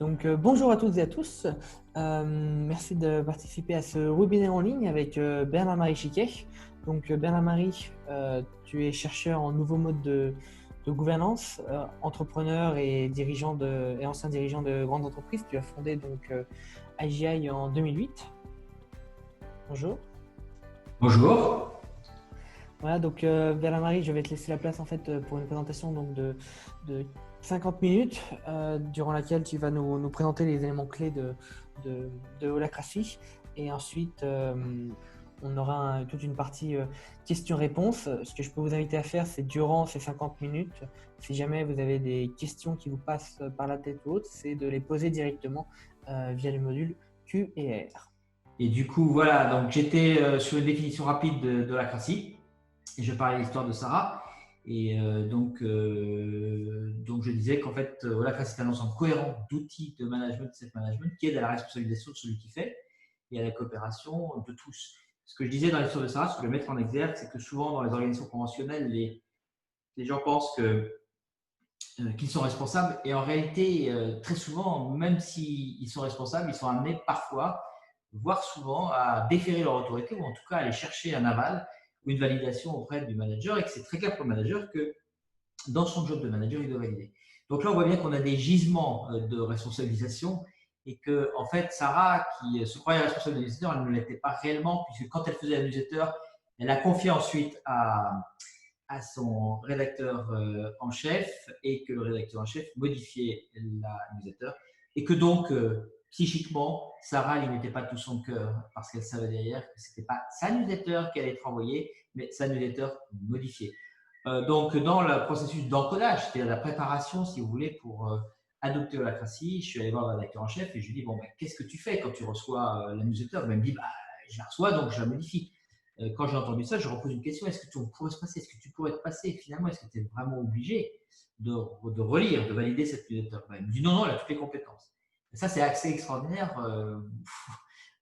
Bonjour à toutes et à tous. Merci de participer à ce webinaire en ligne avec Bernard-Marie Chiquet. Bernard-Marie, tu es chercheur en nouveaux modes de gouvernance, entrepreneur et ancien dirigeant de grandes entreprises. Tu as fondé AGI en 2008. Bonjour. Bonjour. Voilà, Bernard-Marie, je vais te laisser la place en fait pour une présentation de 50 minutes durant laquelle tu vas nous présenter les éléments clés de Holacracy. Et ensuite, on aura toute une partie questions-réponses. Ce que je peux vous inviter à faire, c'est durant ces 50 minutes, si jamais vous avez des questions qui vous passent par la tête ou autre, c'est de les poser directement via le module Q&R. Et du coup, voilà, donc j'étais sur une définition rapide de Holacracy et je parlais de l'histoire de Sarah. Et donc, je disais qu'en fait, Holacracy est un ensemble cohérent d'outils de management, de self-management qui aide à la responsabilisation de celui qui fait et à la coopération de tous. Ce que je disais dans l'histoire de Sarah, ce que je veux mettre en exergue, c'est que souvent dans les organisations conventionnelles, les gens pensent qu'ils sont responsables et en réalité, très souvent, même s'ils sont responsables, ils sont amenés parfois, voire souvent, à déférer leur autorité ou en tout cas à aller chercher un aval ou une validation auprès du manager et que c'est très clair pour le manager que dans son job de manager, il doit valider. Donc là, on voit bien qu'on a des gisements de responsabilisation et que, en fait, Sarah, qui se croyait responsable de newsletter, elle ne l'était pas réellement puisque quand elle faisait la newsletter, elle a confié ensuite à son rédacteur en chef et que le rédacteur en chef modifiait la newsletter et que donc psychiquement, Sarah n'y mettait pas tout son cœur parce qu'elle savait derrière que ce n'était pas sa newsletter qui allait être envoyée, mais sa newsletter modifiée. Donc dans le processus d'encodage, c'est-à-dire la préparation, si vous voulez, pour adopter Holacracy, je suis allé voir le rédacteur en chef et je lui ai dit, bon, ben, qu'est-ce que tu fais quand tu reçois la newsletter? Il me dit, bah, je la reçois, donc je la modifie. Quand j'ai entendu ça, je repose une question, est-ce que tu pourrais se passer? Est-ce que tu pourrais te passer? Finalement, est-ce que tu es vraiment obligé de relire, de valider cette newsletter? Il me dit non, elle a toutes les compétences. Et ça, c'est assez extraordinaire.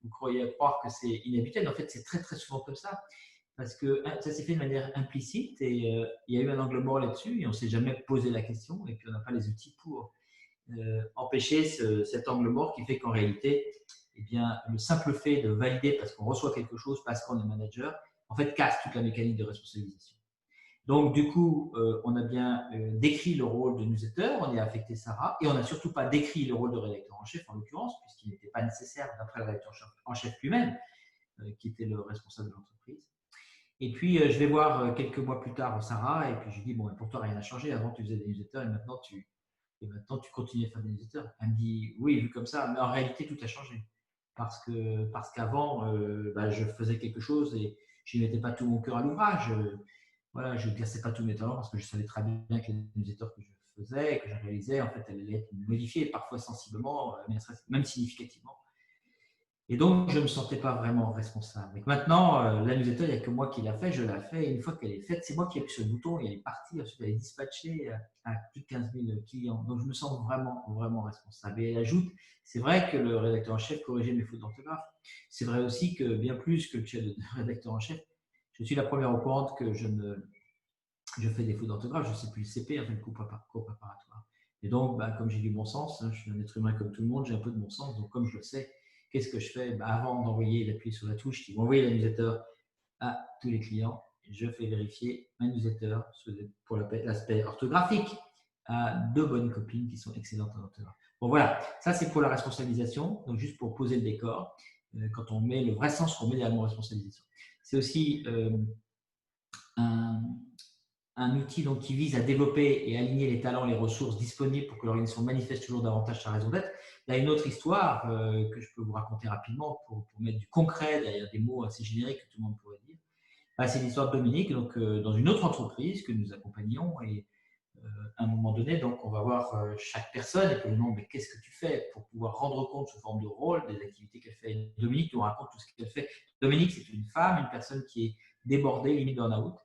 Vous croyez croire que c'est inhabituel. En fait, c'est très, très souvent comme ça. Parce que ça s'est fait de manière implicite et il y a eu un angle mort là-dessus et on ne s'est jamais posé la question et puis on n'a pas les outils pour empêcher cet angle mort qui fait qu'en réalité, eh bien, le simple fait de valider parce qu'on reçoit quelque chose, parce qu'on est manager, en fait, casse toute la mécanique de responsabilisation. Donc, du coup, on a bien décrit le rôle de newsletter, on y a affecté Sarah, et on n'a surtout pas décrit le rôle de rédacteur en chef, en l'occurrence, puisqu'il n'était pas nécessaire d'après le rédacteur en chef lui-même, qui était le responsable de l'entreprise. Et puis, je vais voir quelques mois plus tard Sarah, et puis je lui dis, bon, pour toi, rien n'a changé. Avant, tu faisais des newsletters, et maintenant tu continues à faire des newsletters. Elle me dit, oui, vu comme ça, mais en réalité, tout a changé. Parce qu'avant, je faisais quelque chose et je ne mettais pas tout mon cœur à l'ouvrage. Voilà, je ne cassais pas tous mes talents parce que je savais très bien que les newsletters que je faisais, que je réalisais, en fait, elles allaient être modifiées, parfois sensiblement, même significativement. Et donc, je ne me sentais pas vraiment responsable. Et maintenant, la newsletter, il n'y a que moi qui l'a fait, je l'ai fait. Et une fois qu'elle est faite, c'est moi qui ai appuyé sur le bouton et elle est partie. Ensuite, elle est dispatchée à plus de 15 000 clients. Donc, je me sens vraiment, vraiment responsable. Et elle ajoute, c'est vrai que le rédacteur en chef corrigeait mes fautes d'orthographe. C'est vrai aussi que bien plus que le chef de rédacteur en chef, je suis la première au courant que je fais des fautes d'orthographe. Je ne sais plus le CP, enfin le cours préparatoire. Et donc, comme j'ai du bon sens, je suis un être humain comme tout le monde, j'ai un peu de bon sens. Donc, comme je le sais, qu'est-ce que je fais? Avant d'envoyer, d'appuyer sur la touche qui va envoyer la newsletter à tous les clients, je fais vérifier ma newsletter pour l'aspect orthographique à 2 bonnes copines qui sont excellentes en orthographe. Bon, voilà, ça c'est pour la responsabilisation, donc juste pour poser le décor, quand on met le vrai sens qu'on met derrière le mot responsabilisation. C'est aussi un outil donc, qui vise à développer et aligner les talents, les ressources disponibles pour que l'organisation manifeste toujours davantage sa raison d'être. Il y a une autre histoire que je peux vous raconter rapidement pour mettre du concret derrière des mots assez génériques que tout le monde pourrait dire. C'est l'histoire de Dominique, donc, dans une autre entreprise que nous accompagnons et à un moment donné, donc, on va voir chaque personne et puis nous demande qu'est-ce que tu fais pour pouvoir rendre compte sous forme de rôle des activités qu'elle fait. Et Dominique nous raconte tout ce qu'elle fait. Dominique, c'est une femme, une personne qui est débordée, limite burn-out,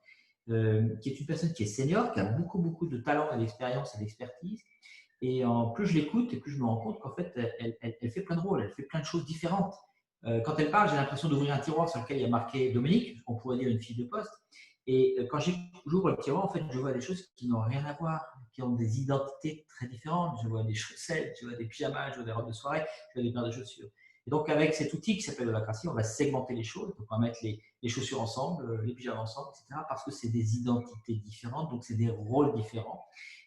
qui est une personne qui est senior, qui a beaucoup, beaucoup de talent et d'expérience et d'expertise. Et plus je l'écoute et plus je me rends compte qu'en fait, elle fait plein de rôles, elle fait plein de choses différentes. Quand elle parle, j'ai l'impression d'ouvrir un tiroir sur lequel il y a marqué Dominique, on pourrait dire une fiche de poste. Et quand j'ouvre le tiroir, en fait, je vois des choses qui n'ont rien à voir, qui ont des identités très différentes. Je vois des chaussettes, je vois des pyjamas, je vois des robes de soirée, je vois des paires de chaussures. Et donc, avec cet outil qui s'appelle Holacracy, on va segmenter les choses. Donc, on va mettre les chaussures ensemble, les pyjamas ensemble, etc. Parce que c'est des identités différentes, donc c'est des rôles différents,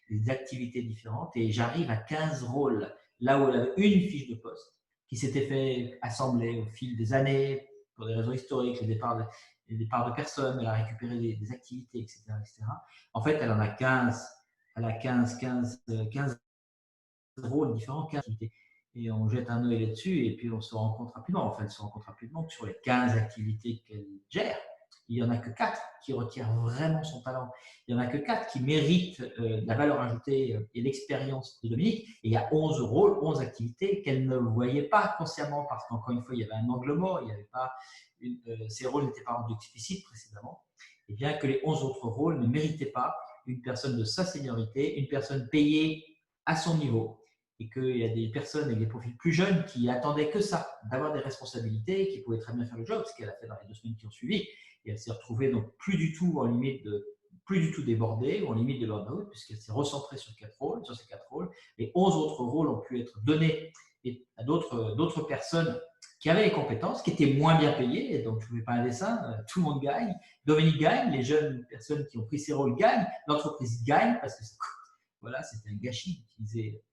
des activités différentes. Et j'arrive à 15 rôles, là où elle avait une fiche de poste qui s'était fait assembler au fil des années pour des raisons historiques, les départs de personnes, elle a récupéré des activités, etc., etc. En fait, elle en a 15, elle a 15 rôles différents, 15 activités. Et on jette un œil là-dessus et puis on se rend compte rapidement, enfin, elle se rend compte rapidement que sur les 15 activités qu'elle gère, il n'y en a que 4 qui retirent vraiment son talent. Il n'y en a que 4 qui méritent la valeur ajoutée et l'expérience de Dominique. Et il y a 11 rôles, 11 activités qu'elle ne voyait pas consciemment parce qu'encore une fois, il y avait un angle mort, il n'y avait pas ces rôles n'étaient pas rendus explicites précédemment. Et bien que les 11 autres rôles ne méritaient pas une personne de sa seniorité, une personne payée à son niveau. Et qu'il y a des personnes avec des profils plus jeunes qui attendaient que ça, d'avoir des responsabilités, qui pouvaient très bien faire le job, ce qu'elle a fait dans les 2 semaines qui ont suivi. Et elle s'est retrouvée donc plus du tout débordée, en limite de burn-out, puisqu'elle s'est recentrée sur ces 4 rôles. Les 11 autres rôles ont pu être donnés à d'autres personnes qui avaient les compétences, qui étaient moins bien payées. Et donc, je ne fais pas un dessin, tout le monde gagne. Dominique gagne, les jeunes personnes qui ont pris ces rôles gagnent, l'entreprise gagne, parce que voilà, c'était un gâchis d'utiliser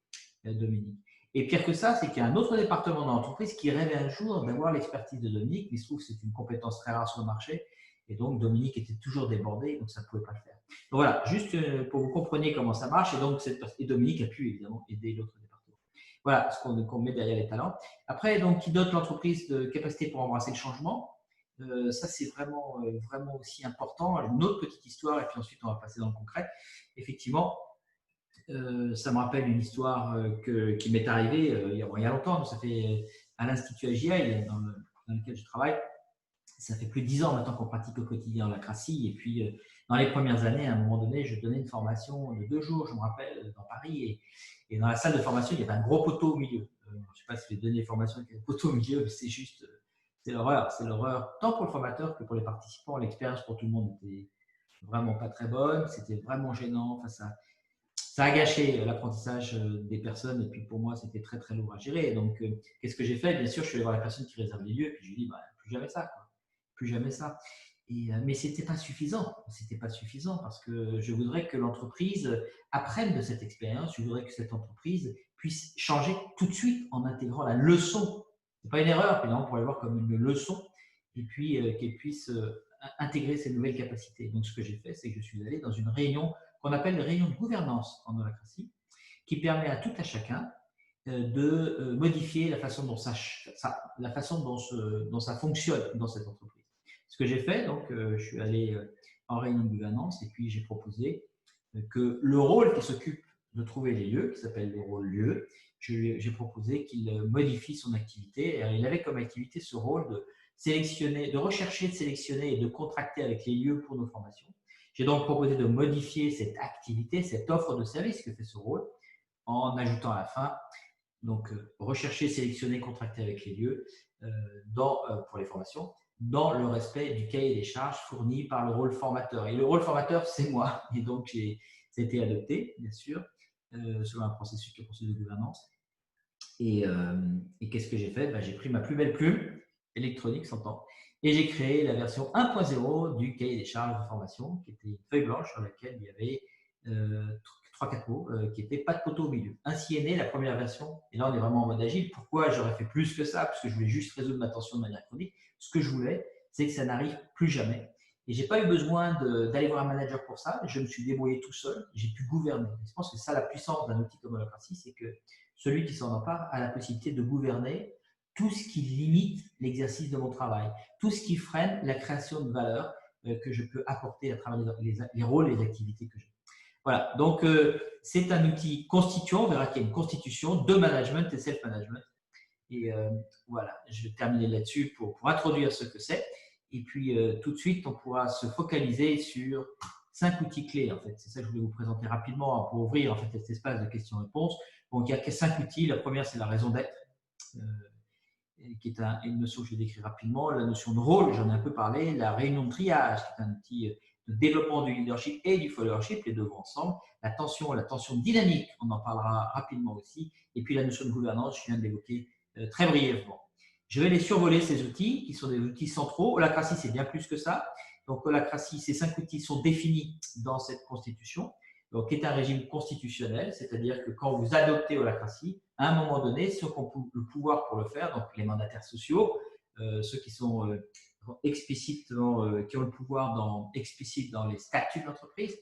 Dominique. Et pire que ça, c'est qu'il y a un autre département dans l'entreprise qui rêvait un jour d'avoir l'expertise de Dominique, mais il se trouve que c'est une compétence très rare sur le marché. Et donc, Dominique était toujours débordé, donc ça ne pouvait pas le faire. Donc voilà, juste pour que vous compreniez comment ça marche. Et donc, Dominique a pu évidemment aider l'autre département. Voilà ce qu'on met derrière les talents. Après, donc, qui dote l'entreprise de capacité pour embrasser le changement. Ça, c'est vraiment aussi important. Une autre petite histoire, et puis ensuite, on va passer dans le concret. Effectivement, ça me rappelle une histoire qui m'est arrivée il y a longtemps. Ça fait à l'Institut AGI, dans lequel je travaille. Ça fait plus de 10 ans maintenant qu'on pratique au quotidien Holacracy. Et puis, dans les premières années, à un moment donné, je donnais une formation de 2 jours, je me rappelle, dans Paris. Et dans la salle de formation, il y avait un gros poteau au milieu. Je ne sais pas si j'ai donné des formations avec un poteau au milieu, mais c'est juste, c'est l'horreur. C'est l'horreur, tant pour le formateur que pour les participants. L'expérience pour tout le monde n'était vraiment pas très bonne. C'était vraiment gênant. Enfin, ça a gâché l'apprentissage des personnes. Et puis, pour moi, c'était très, très lourd à gérer. Donc, qu'est-ce que j'ai fait? Bien sûr, je suis allé voir la personne qui réserve les lieux. Et puis, je lui ai dit, bah, plus jamais ça, quoi. Plus jamais ça. Mais ce n'était pas suffisant. C'était pas suffisant parce que je voudrais que l'entreprise apprenne de cette expérience. Je voudrais que cette entreprise puisse changer tout de suite en intégrant la leçon. Ce n'est pas une erreur, mais on pourrait le voir comme une leçon. Et puis qu'elle puisse intégrer ces nouvelles capacités. Donc, ce que j'ai fait, c'est que je suis allé dans une réunion qu'on appelle une réunion de gouvernance en Holacracy, qui permet à tout à chacun de modifier la façon dont ça fonctionne dans cette entreprise. Ce que j'ai fait, donc, je suis allé en réunion de gouvernance et puis j'ai proposé que le rôle qui s'occupe de trouver les lieux, qui s'appelle le rôle lieu, j'ai proposé qu'il modifie son activité. Et il avait comme activité ce rôle de sélectionner, de rechercher, de sélectionner et de contracter avec les lieux pour nos formations. J'ai donc proposé de modifier cette activité, cette offre de service que fait ce rôle, en ajoutant à la fin donc rechercher, sélectionner, contracter avec les lieux pour les formations, dans le respect du cahier des charges fourni par le rôle formateur. Et le rôle formateur, c'est moi. Et donc, ça a été adopté, bien sûr, selon un processus de gouvernance. Et qu'est-ce que j'ai fait? J'ai pris ma plus belle plume, électronique, s'entend, et j'ai créé la version 1.0 du cahier des charges de formation, qui était une feuille blanche sur laquelle il y avait 3-4 mots qui n'étaient pas de poteau au milieu. Ainsi est née la première version. Et là, on est vraiment en mode agile. Pourquoi j'aurais fait plus que ça? Parce que je voulais juste résoudre ma tension de manière chronique. Ce que je voulais, c'est que ça n'arrive plus jamais. Et je n'ai pas eu besoin d'aller voir un manager pour ça. Je me suis débrouillé tout seul. J'ai pu gouverner. Je pense que ça, la puissance d'un outil comme Holacracy, c'est que celui qui s'en empare a la possibilité de gouverner tout ce qui limite l'exercice de mon travail, tout ce qui freine la création de valeur que je peux apporter à travers les rôles et les activités que j'ai. Voilà, donc c'est un outil constituant. On verra qu'il y a une constitution de management et self-management. Et voilà, je vais terminer là-dessus pour introduire ce que c'est. Et puis tout de suite, on pourra se focaliser sur 5 outils clés. En fait, c'est ça que je voulais vous présenter rapidement pour ouvrir en fait cet espace de questions-réponses. Donc, il y a 5 outils. La première, c'est la raison d'être, qui est une notion que je vais décrire rapidement. La notion de rôle, j'en ai un peu parlé. La réunion de triage, qui est un outil de développement du leadership et du followership, les deux vont ensemble. La tension dynamique, on en parlera rapidement aussi. Et puis la notion de gouvernance, je viens de l'évoquer très brièvement. Je vais les survoler, ces outils, qui sont des outils centraux. Holacracy, c'est bien plus que ça. Donc, Holacracy, ces 5 outils sont définis dans cette constitution, donc qui est un régime constitutionnel, c'est-à-dire que quand vous adoptez Holacracy, à un moment donné, ceux qui ont le pouvoir pour le faire, donc les mandataires sociaux, ceux qui sont explicitement, qui ont le pouvoir explicite dans les statuts de l'entreprise,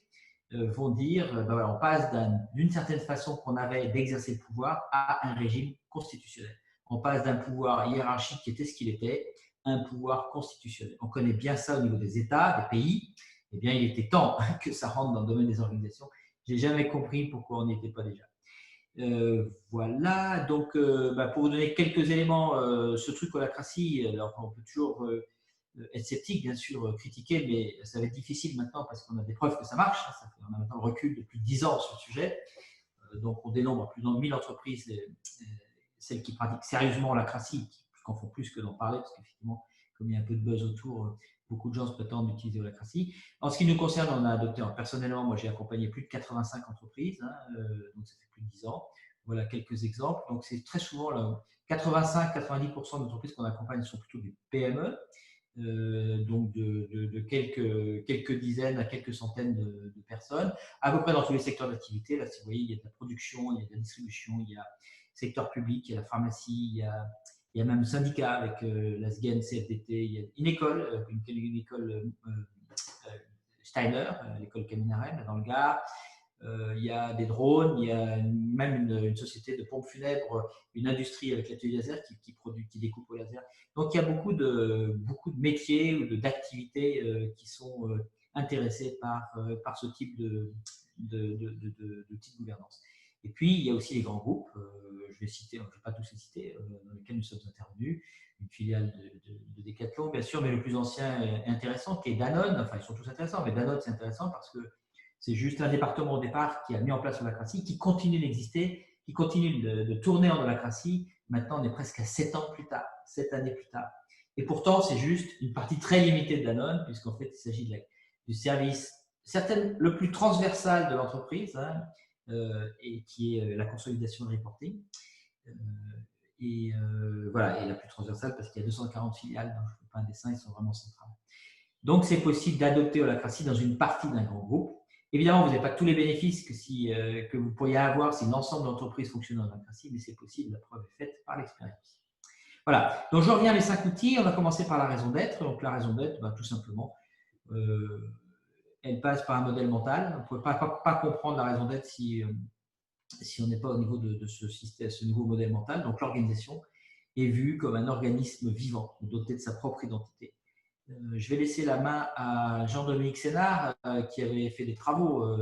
vont dire, ben voilà, on passe d'une certaine façon qu'on avait d'exercer le pouvoir à un régime constitutionnel. On passe d'un pouvoir hiérarchique qui était ce qu'il était à un pouvoir constitutionnel. On connaît bien ça au niveau des États, des pays. Eh bien, il était temps que ça rentre dans le domaine des organisations. Je n'ai jamais compris pourquoi on n'y était pas déjà. Voilà, donc pour vous donner quelques éléments, ce truc holacracy, alors on peut toujours être sceptique, bien sûr, critiquer, mais ça va être difficile maintenant parce qu'on a des preuves que ça marche. On a maintenant le recul de plus de 10 ans sur le sujet. Donc on dénombre à plus de 1000 entreprises, celles qui pratiquent sérieusement holacracy, qui en font plus que d'en parler, parce qu'effectivement, comme il y a un peu de buzz autour, beaucoup de gens se prétendent d'utiliser holacracy. En ce qui nous concerne, on a adopté, personnellement, moi j'ai accompagné plus de 85 entreprises, donc ça fait plus de 10 ans. Voilà quelques exemples. Donc c'est très souvent 85-90% d'entreprises qu'on accompagne sont plutôt des PME, donc de quelques dizaines à quelques centaines de personnes, à peu près dans tous les secteurs d'activité. Là, si vous voyez, il y a de la production, il y a de la distribution, il y a secteur public, il y a la pharmacie, il y a même un syndicat avec la SGEN, CFDT, il y a une école, une école Steiner, l'école Caminarène, dans le Gard. Il y a des drones, il y a même une société de pompes funèbres, une industrie avec l'atelier laser qui découpe au laser. Donc il y a beaucoup de métiers ou d'activités qui sont intéressés par ce type d'outil de gouvernance. Et puis il y a aussi les grands groupes, je vais pas tous les citer, dans lesquels nous sommes intervenus, une filiale de Decathlon bien sûr, mais le plus ancien et intéressant qui est Danone. Enfin ils sont tous intéressants, mais Danone c'est intéressant parce que c'est juste un département au départ qui a mis en place l'holacracy, qui continue d'exister, qui continue de tourner en holacracy. Maintenant, on est presque à 7 ans plus tard, 7 années plus tard. Et pourtant, c'est juste une partie très limitée de Danone, puisqu'en fait, il s'agit du service le plus transversal de l'entreprise, et qui est la consolidation de reporting. Voilà, et la plus transversale parce qu'il y a 240 filiales, donc je ne fais pas un dessin, ils sont vraiment centrales. Donc, c'est possible d'adopter holacracy dans une partie d'un grand groupe. Évidemment, vous n'avez pas tous les bénéfices que vous pourriez avoir si l'ensemble de l'entreprise fonctionne en holacracy, mais c'est possible, la preuve est faite par l'expérience. Voilà, donc je reviens à mes 5 outils. On va commencer par la raison d'être. Donc, la raison d'être, tout simplement, elle passe par un modèle mental. On ne peut pas comprendre la raison d'être si on n'est pas au niveau de ce nouveau modèle mental. Donc, l'organisation est vue comme un organisme vivant, doté de sa propre identité. Je vais laisser la main à Jean-Dominique Sénard, qui avait fait des travaux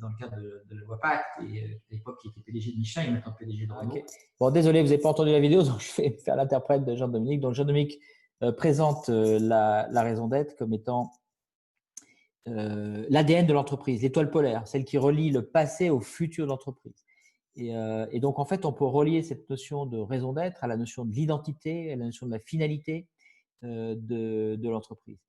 dans le cadre de la loi Pacte, et à l'époque, il était PDG de Michelin, il est maintenant PDG de Renault. Okay. Bon, désolé, vous n'avez pas entendu la vidéo, donc je vais faire l'interprète de Jean-Dominique. Donc, Jean-Dominique présente la raison d'être comme étant l'ADN de l'entreprise, l'étoile polaire, celle qui relie le passé au futur de l'entreprise. Et donc, en fait, on peut relier cette notion de raison d'être à la notion de l'identité, à la notion de la finalité de l'entreprise.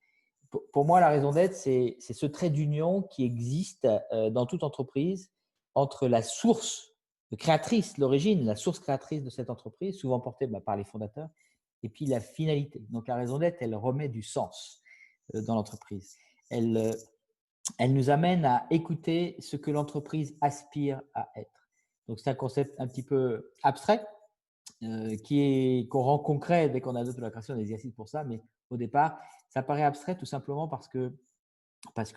Pour moi, la raison d'être, c'est ce trait d'union qui existe dans toute entreprise entre la source créatrice, l'origine, la source créatrice de cette entreprise, souvent portée par les fondateurs, et puis la finalité. Donc, la raison d'être, elle remet du sens dans l'entreprise. Elle nous amène à écouter ce que l'entreprise aspire à être. Donc, c'est un concept un petit peu abstrait, qu'on rend concret dès qu'on adopte la création d'exercices pour ça, mais au départ, ça paraît abstrait tout simplement parce que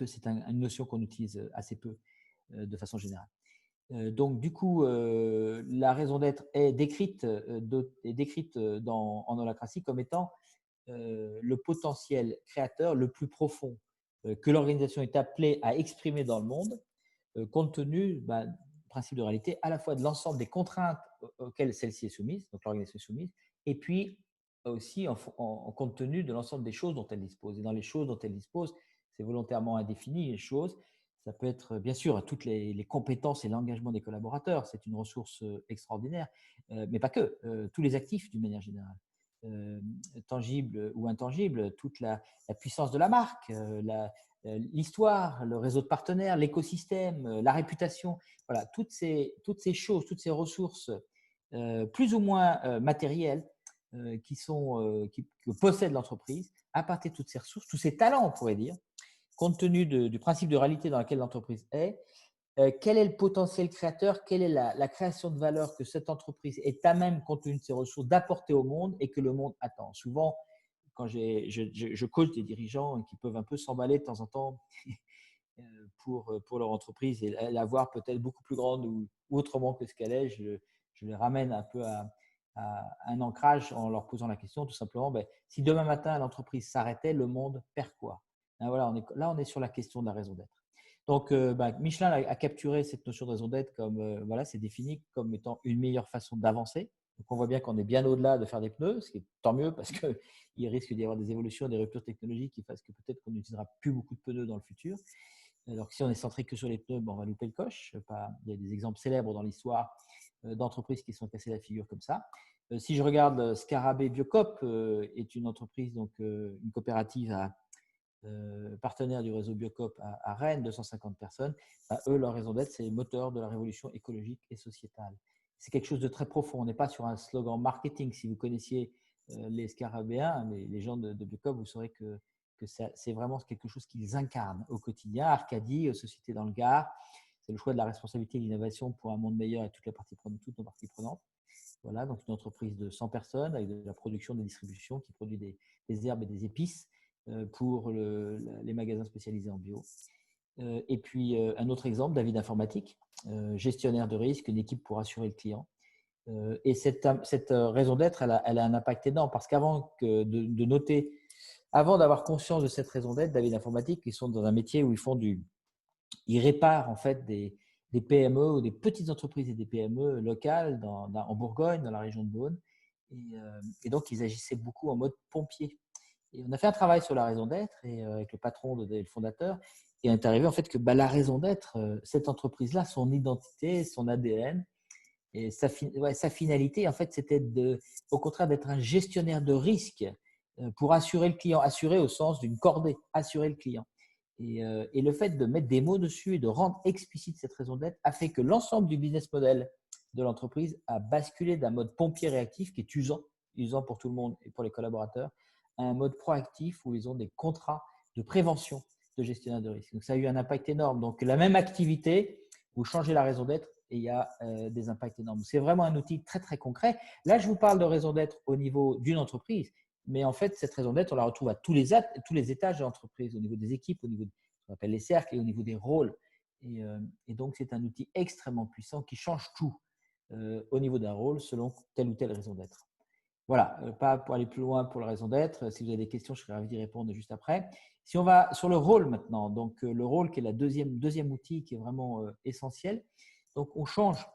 c'est une notion qu'on utilise assez peu de façon générale. Donc, du coup, la raison d'être est décrite en holacracy comme étant le potentiel créateur le plus profond que l'organisation est appelée à exprimer dans le monde, compte tenu du principe de réalité à la fois de l'ensemble des contraintes auxquelles celle-ci est soumise, donc l'organisation est soumise, et puis aussi en compte tenu de l'ensemble des choses dont elle dispose. Et dans les choses dont elle dispose, c'est volontairement indéfini, les choses. Ça peut être, bien sûr, toutes les compétences et l'engagement des collaborateurs. C'est une ressource extraordinaire, mais pas que. Tous les actifs, d'une manière générale, tangibles ou intangibles, toute la puissance de la marque, l'histoire, le réseau de partenaires, l'écosystème, la réputation. Voilà, toutes ces choses, toutes ces ressources plus ou moins matérielles que possède l'entreprise. À partir de toutes ces ressources, tous ces talents, on pourrait dire, compte tenu du principe de réalité dans lequel l'entreprise est, quel est le potentiel créateur, quelle est la création de valeur que cette entreprise est à même, compte tenu de ses ressources, d'apporter au monde et que le monde attend. Souvent, quand je coach des dirigeants qui peuvent un peu s'emballer de temps en temps pour leur entreprise et la voir peut-être beaucoup plus grande ou autrement que ce qu'elle est, je les ramène un peu à un ancrage en leur posant la question tout simplement, si demain matin l'entreprise s'arrêtait, le monde perd quoi? Voilà, on est sur la question de la raison d'être. Donc, Michelin a capturé cette notion de raison d'être comme, voilà, c'est défini comme étant une meilleure façon d'avancer. Donc, on voit bien qu'on est bien au-delà de faire des pneus, ce qui est tant mieux parce qu'il risque d'y avoir des évolutions, des ruptures technologiques qui fassent que peut-être qu'on n'utilisera plus beaucoup de pneus dans le futur. Alors que si on est centré que sur les pneus, on va louper le coche. Il y a des exemples célèbres dans l'histoire d'entreprises qui se sont cassées la figure comme ça. Si je regarde Scarabée Biocop est une entreprise, donc une coopérative partenaire du réseau Biocop à Rennes, 250 personnes. Eux, leur raison d'être, c'est le moteur de la révolution écologique et sociétale. C'est quelque chose de très profond. On n'est pas sur un slogan marketing. Si vous connaissiez les Scarabéens, les gens de Biocop, vous saurez que c'est vraiment quelque chose qu'ils incarnent au quotidien. Arcadie, Société dans le Gard, c'est le choix de la responsabilité et de l'innovation pour un monde meilleur et toutes nos parties prenantes. Voilà, donc une entreprise de 100 personnes avec de la production, de la distribution qui produit des herbes et des épices pour les magasins spécialisés en bio. Et puis, un autre exemple, David Informatique, gestionnaire de risque, une équipe pour assurer le client. Et cette raison d'être, elle a un impact énorme parce qu'avant de noter, avant d'avoir conscience de cette raison d'être, David Informatique, ils sont dans un métier où ils réparent en fait des PME ou des petites entreprises et des PME locales en Bourgogne, dans la région de Beaune. Et donc, ils agissaient beaucoup en mode pompier. Et on a fait un travail sur la raison d'être et avec le patron, le fondateur, et on est arrivé en fait que la raison d'être, cette entreprise-là, son identité, son ADN et sa finalité, en fait, c'était au contraire d'être un gestionnaire de risque pour assurer le client, assurer au sens d'une cordée, assurer le client. Et le fait de mettre des mots dessus et de rendre explicite cette raison d'être a fait que l'ensemble du business model de l'entreprise a basculé d'un mode pompier réactif qui est usant pour tout le monde et pour les collaborateurs, à un mode proactif où ils ont des contrats de prévention de gestionnaire de risque. Donc, ça a eu un impact énorme. Donc, la même activité, vous changez la raison d'être et il y a des impacts énormes. C'est vraiment un outil très, très concret. Là, je vous parle de raison d'être au niveau d'une entreprise. Mais en fait, cette raison d'être, on la retrouve à tous les étages de l'entreprise, au niveau des équipes, au niveau de ce qu'on appelle les cercles et au niveau des rôles. Et donc, c'est un outil extrêmement puissant qui change tout au niveau d'un rôle selon telle ou telle raison d'être. Voilà, pas pour aller plus loin pour la raison d'être. Si vous avez des questions, je serais ravi d'y répondre juste après. Si on va sur le rôle maintenant, donc le rôle qui est le deuxième outil qui est vraiment essentiel. Donc, on change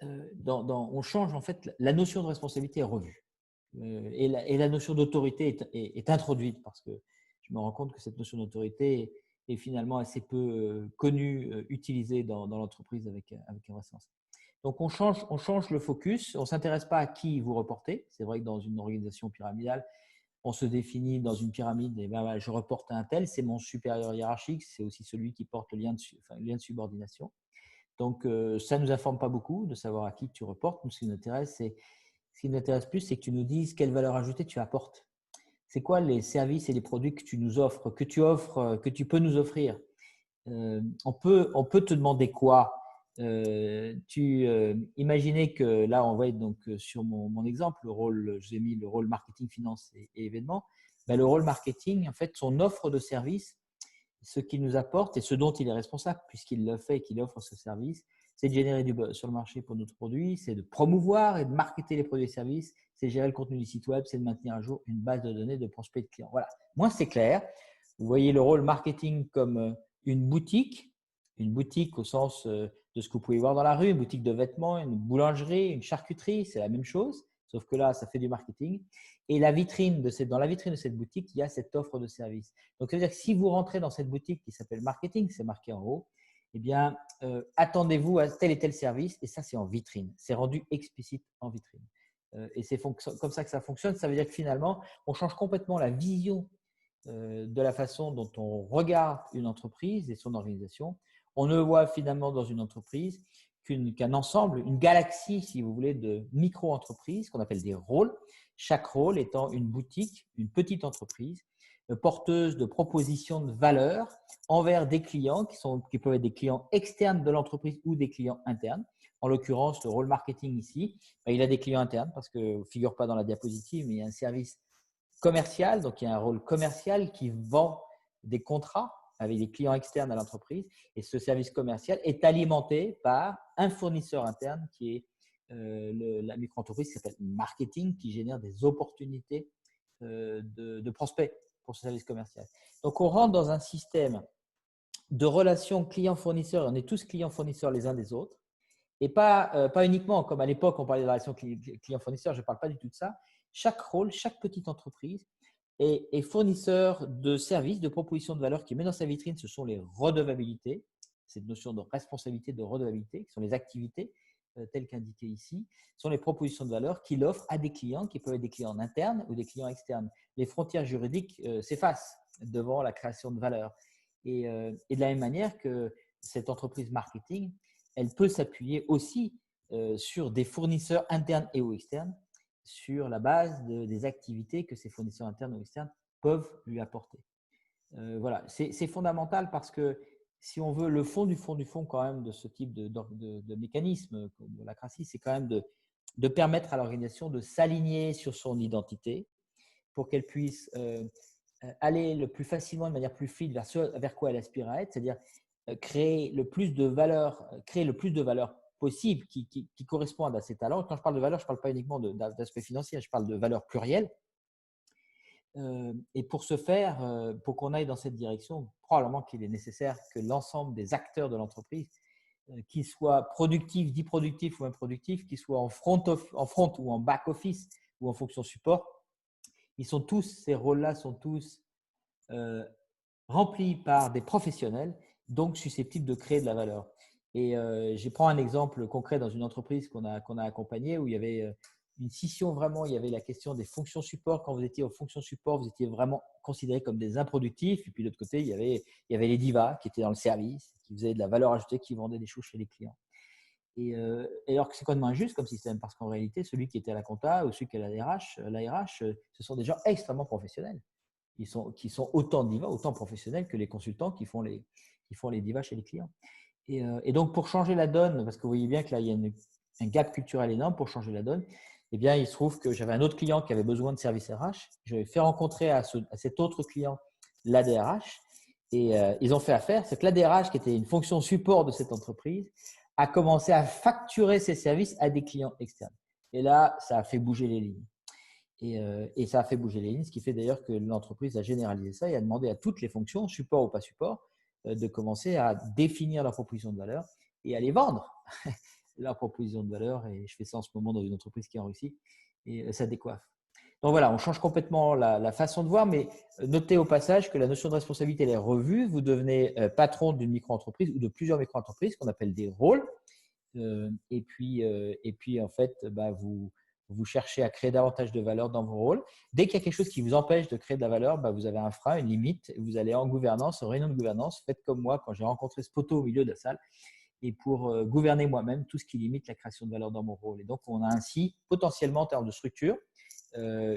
en fait, la notion de responsabilité est revue. Et la notion d'autorité est introduite parce que je me rends compte que cette notion d'autorité est finalement assez peu connue, utilisée dans l'entreprise avec un vrai sens. Donc, on change le focus. On ne s'intéresse pas à qui vous reportez. C'est vrai que dans une organisation pyramidale, on se définit dans une pyramide et je reporte à un tel, c'est mon supérieur hiérarchique, c'est aussi celui qui porte le lien de subordination. Donc, ça ne nous informe pas beaucoup de savoir à qui tu reportes. Nous, ce qui nous intéresse plus, c'est que tu nous dises quelle valeur ajoutée tu apportes. C'est quoi les services et les produits que tu nous offres, que tu peux nous offrir. On peut te demander quoi. Imaginez que là, on va être donc sur mon exemple, je vous ai mis le rôle marketing, finance et événements. Le rôle marketing, en fait, son offre de service, ce qu'il nous apporte et ce dont il est responsable, puisqu'il le fait et qu'il offre ce service, c'est de générer du buzz sur le marché pour notre produit, c'est de promouvoir et de marketer les produits et services, c'est gérer le contenu du site web, c'est de maintenir à jour une base de données de prospects et de clients. Voilà, moi c'est clair. Vous voyez le rôle marketing comme une boutique au sens de ce que vous pouvez voir dans la rue, une boutique de vêtements, une boulangerie, une charcuterie, c'est la même chose, sauf que là, ça fait du marketing. Et dans la vitrine de cette boutique, il y a cette offre de service. Donc, ça veut dire que si vous rentrez dans cette boutique qui s'appelle marketing, c'est marqué en haut, eh bien, attendez-vous à tel et tel service. Et ça, c'est en vitrine. C'est rendu explicite en vitrine. Et c'est comme ça que ça fonctionne. Ça veut dire que finalement, on change complètement la vision de la façon dont on regarde une entreprise et son organisation. On ne voit finalement dans une entreprise qu'un ensemble, une galaxie, si vous voulez, de micro-entreprises qu'on appelle des rôles. Chaque rôle étant une boutique, une petite entreprise porteuse de propositions de valeur envers des clients qui peuvent être des clients externes de l'entreprise ou des clients internes. En l'occurrence, le rôle marketing ici, il a des clients internes parce que ne figure pas dans la diapositive, mais il y a un service commercial, donc il y a un rôle commercial qui vend des contrats avec des clients externes à l'entreprise et ce service commercial est alimenté par un fournisseur interne qui est la micro-entreprise qui s'appelle marketing qui génère des opportunités de prospects pour ce service commercial. Donc on rentre dans un système de relations client-fournisseur, on est tous clients-fournisseurs les uns des autres et pas uniquement comme à l'époque on parlait de la relation client-fournisseur, je ne parle pas du tout de ça. Chaque rôle, chaque petite entreprise est fournisseur de services, de propositions de valeur qui met dans sa vitrine, ce sont les redevabilités, cette notion de responsabilité, de redevabilité, qui sont les activités telles qu'indiquées ici, sont les propositions de valeur qu'il offre à des clients qui peuvent être des clients internes ou des clients externes. Les frontières juridiques s'effacent devant la création de valeur. Et de la même manière que cette entreprise marketing, elle peut s'appuyer aussi sur des fournisseurs internes et ou externes sur la base des activités que ces fournisseurs internes ou externes peuvent lui apporter. Voilà, c'est fondamental parce que si on veut le fond du fond quand même de ce type de mécanisme de la CRACI, c'est quand même de permettre à l'organisation de s'aligner sur son identité pour qu'elle puisse aller le plus facilement, de manière plus fluide vers quoi elle aspire à être, c'est-à-dire créer le plus de valeur possible qui correspondent à ses talents. Quand je parle de valeur, je ne parle pas uniquement d'aspect financier, je parle de valeur plurielle. Et pour ce faire, pour qu'on aille dans cette direction, probablement qu'il est nécessaire que l'ensemble des acteurs de l'entreprise, qu'ils soient productifs, dits productifs ou improductifs, qu'ils soient en front ou en back office ou en fonction support, ces rôles-là sont tous remplis par des professionnels, donc susceptibles de créer de la valeur. Et je prends un exemple concret dans une entreprise qu'on a accompagnée où il y avait une scission vraiment, il y avait la question des fonctions support. Quand vous étiez aux fonctions support, vous étiez vraiment considérés comme des improductifs. Et puis de l'autre côté, il y avait les divas qui étaient dans le service, qui faisaient de la valeur ajoutée, qui vendaient des choses chez les clients. Et alors que c'est complètement injuste comme système parce qu'en réalité, celui qui était à la compta ou celui qui est à la RH, ce sont des gens extrêmement professionnels qui sont autant divas, autant professionnels que les consultants qui font les divas chez les clients. Et donc, pour changer la donne, parce que vous voyez bien que là, il y a un gap culturel énorme pour changer la donne, eh bien, il se trouve que j'avais un autre client qui avait besoin de service RH. Je vais fait rencontrer à cet autre client l'ADRH et ils ont fait affaire. C'est que l'ADRH, qui était une fonction support de cette entreprise, a commencé à facturer ses services à des clients externes. Et là, ça a fait bouger les lignes. Et ça a fait bouger les lignes, ce qui fait d'ailleurs que l'entreprise a généralisé ça et a demandé à toutes les fonctions, support ou pas support, de commencer à définir leur proposition de valeur et à les vendre, leur proposition de valeur. Et je fais ça en ce moment dans une entreprise qui est en Russie et ça décoiffe. Donc voilà, on change complètement la façon de voir, mais notez au passage que la notion de responsabilité elle est revue. Vous devenez patron d'une micro-entreprise ou de plusieurs micro-entreprises qu'on appelle des rôles. Et puis en fait, vous cherchez à créer davantage de valeur dans vos rôles. Dès qu'il y a quelque chose qui vous empêche de créer de la valeur, vous avez un frein, une limite. Vous allez en gouvernance, en réunion de gouvernance. Faites comme moi quand j'ai rencontré ce poteau au milieu de la salle et pour gouverner moi-même tout ce qui limite la création de valeur dans mon rôle. Et donc, on a ainsi potentiellement en termes de structure un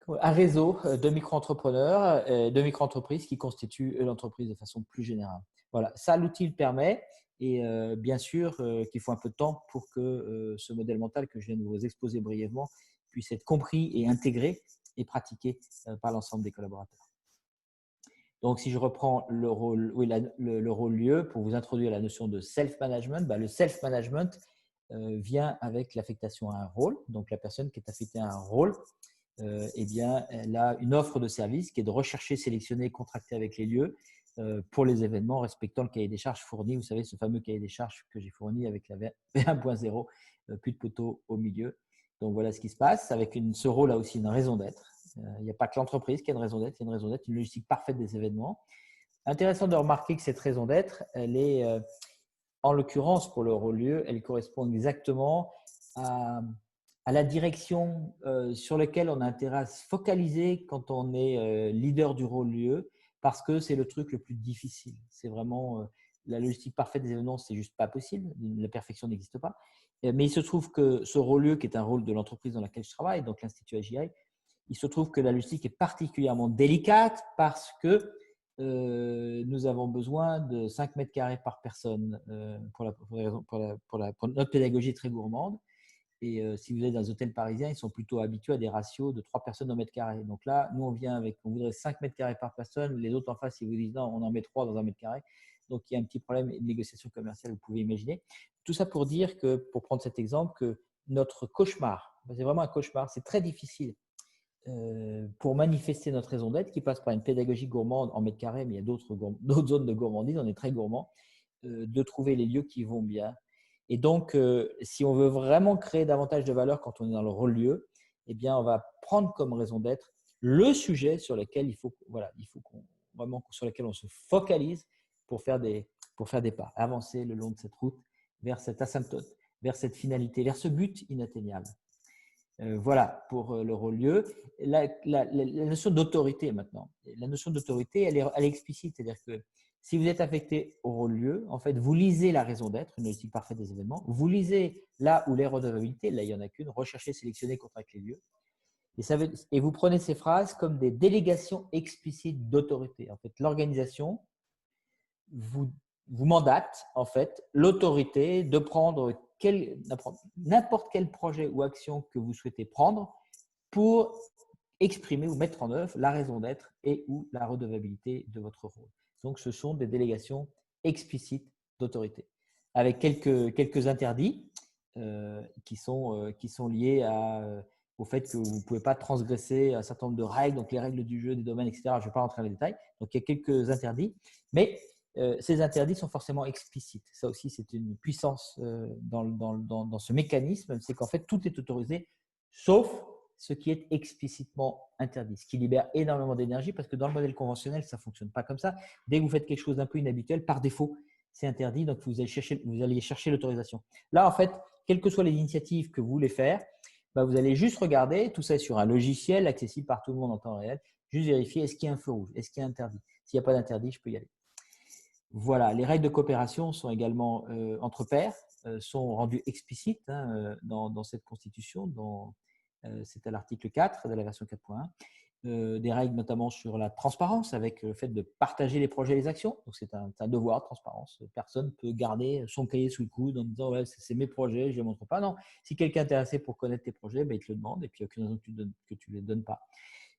réseau de micro-entrepreneurs, de micro-entreprises qui constituent l'entreprise de façon plus générale. Voilà, ça, l'outil le permet. Et bien sûr qu'il faut un peu de temps pour que ce modèle mental que je viens de vous exposer brièvement puisse être compris et intégré et pratiqué par l'ensemble des collaborateurs. Donc, si je reprends le rôle lieu pour vous introduire la notion de self-management, le self-management vient avec l'affectation à un rôle. Donc, la personne qui est affectée à un rôle, elle a une offre de service qui est de rechercher, sélectionner, contracter avec les lieux pour les événements respectant le cahier des charges fourni. Vous savez, ce fameux cahier des charges que j'ai fourni avec la V1.0, plus de poteaux au milieu. Donc, voilà ce qui se passe. Avec ce rôle a aussi une raison d'être. Il n'y a pas que l'entreprise qui a une raison d'être, il y a une raison d'être, une logistique parfaite des événements. Intéressant de remarquer que cette raison d'être, elle est, en l'occurrence pour le rôle lieu, elle correspond exactement à à la direction sur laquelle on a intérêt à se focaliser quand on est leader du rôle lieu, parce que c'est le truc le plus difficile. C'est vraiment la logistique parfaite des événements, c'est juste pas possible. La perfection n'existe pas. Mais il se trouve que ce rôle lieu, qui est un rôle de l'entreprise dans laquelle je travaille, donc l'Institut AGI, il se trouve que la logistique est particulièrement délicate parce que nous avons besoin de 5 mètres carrés par personne pour notre pédagogie très gourmande. Et si vous êtes dans les hôtels parisiens, ils sont plutôt habitués à des ratios de 3 personnes au mètre carré. Donc là, nous, on voudrait 5 mètres carrés par personne. Les autres en face, ils vous disent non, on en met 3 dans un mètre carré. Donc il y a un petit problème de négociation commerciale, vous pouvez imaginer. Tout ça pour dire que, pour prendre cet exemple, que notre cauchemar, c'est vraiment un cauchemar, c'est très difficile pour manifester notre raison d'être, qui passe par une pédagogie gourmande en mètre carré, mais il y a d'autres zones de gourmandise, on est très gourmand, de trouver les lieux qui vont bien. Et donc, si on veut vraiment créer davantage de valeur quand on est dans le rôle lieu, eh bien, on va prendre comme raison d'être le sujet sur lequel sur lequel on se focalise pour faire des pas, avancer le long de cette route vers cette asymptote, vers cette finalité, vers ce but inatteignable. Voilà pour le rôle lieu. La notion d'autorité maintenant. La notion d'autorité, elle est explicite, c'est-à-dire que si vous êtes affecté au rôle lieu, en fait, vous lisez la raison d'être, une logistique parfaite des événements. Vous lisez là où les redevabilités, là il n'y en a qu'une, rechercher, sélectionner, contracter les lieux. Et vous prenez ces phrases comme des délégations explicites d'autorité. En fait, l'organisation vous mandate en fait l'autorité de prendre n'importe quel projet ou action que vous souhaitez prendre pour exprimer ou mettre en œuvre la raison d'être et ou la redevabilité de votre rôle. Donc, ce sont des délégations explicites d'autorité, avec quelques interdits qui sont liés au fait que vous ne pouvez pas transgresser un certain nombre de règles, donc les règles du jeu, des domaines, etc. Je ne vais pas rentrer dans les détails. Donc, il y a quelques interdits, mais ces interdits sont forcément explicites. Ça aussi, c'est une puissance dans ce mécanisme, c'est qu'en fait, tout est autorisé, sauf ce qui est explicitement interdit, ce qui libère énormément d'énergie parce que dans le modèle conventionnel, ça ne fonctionne pas comme ça. Dès que vous faites quelque chose d'un peu inhabituel, par défaut, c'est interdit, donc vous allez chercher l'autorisation. Là, en fait, quelles que soient les initiatives que vous voulez faire, vous allez juste regarder, tout ça est sur un logiciel accessible par tout le monde en temps réel, juste vérifier est-ce qu'il y a un feu rouge, est-ce qu'il y a interdit. S'il n'y a pas d'interdit, je peux y aller. Voilà, les règles de coopération sont également entre pairs, sont rendues explicites dans cette constitution, c'est à l'article 4 de la version 4.1. Des règles notamment sur la transparence avec le fait de partager les projets et les actions. Donc, c'est un devoir de transparence. Personne ne peut garder son cahier sous le coude en disant ouais, c'est mes projets, je ne les montre pas. Non, si quelqu'un est intéressé pour connaître tes projets, il te le demande et puis il n'y a aucune raison que tu ne les donnes pas.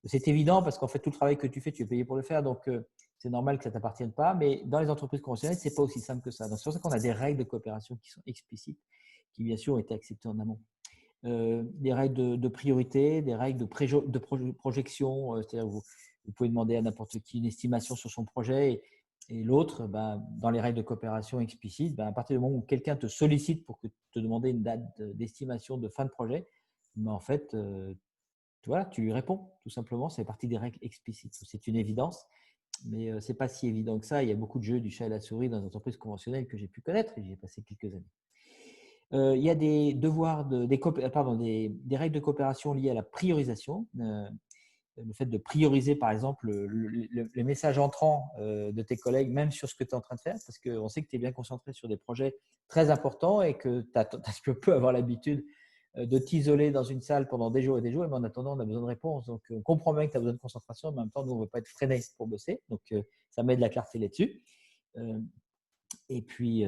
C'est évident parce qu'en fait, tout le travail que tu fais, tu es payé pour le faire. Donc, c'est normal que ça ne t'appartienne pas. Mais dans les entreprises conventionnelles, ce n'est pas aussi simple que ça. Donc, c'est pour ça qu'on a des règles de coopération qui sont explicites, qui bien sûr ont été acceptées en amont. Des règles de priorité, des règles de projection. C'est-à-dire vous pouvez demander à n'importe qui une estimation sur son projet et l'autre, dans les règles de coopération explicites, à partir du moment où quelqu'un te sollicite pour te demander une date d'estimation de fin de projet, en fait, tu lui réponds tout simplement. C'est partie des règles explicites. C'est une évidence, mais ce n'est pas si évident que ça. Il y a beaucoup de jeux du chat et la souris dans les entreprises conventionnelles que j'ai pu connaître et j'y ai passé quelques années. Il y a des devoirs, des règles de coopération liées à la priorisation. Le fait de prioriser, par exemple, le message entrant de tes collègues, même sur ce que tu es en train de faire, parce qu'on sait que tu es bien concentré sur des projets très importants et que tu peux avoir l'habitude de t'isoler dans une salle pendant des jours et des jours, mais en attendant, on a besoin de réponses. Donc, on comprend bien que tu as besoin de concentration, mais en même temps, nous, on ne veut pas être freiné pour bosser. Donc, ça met de la clarté là-dessus. Et puis,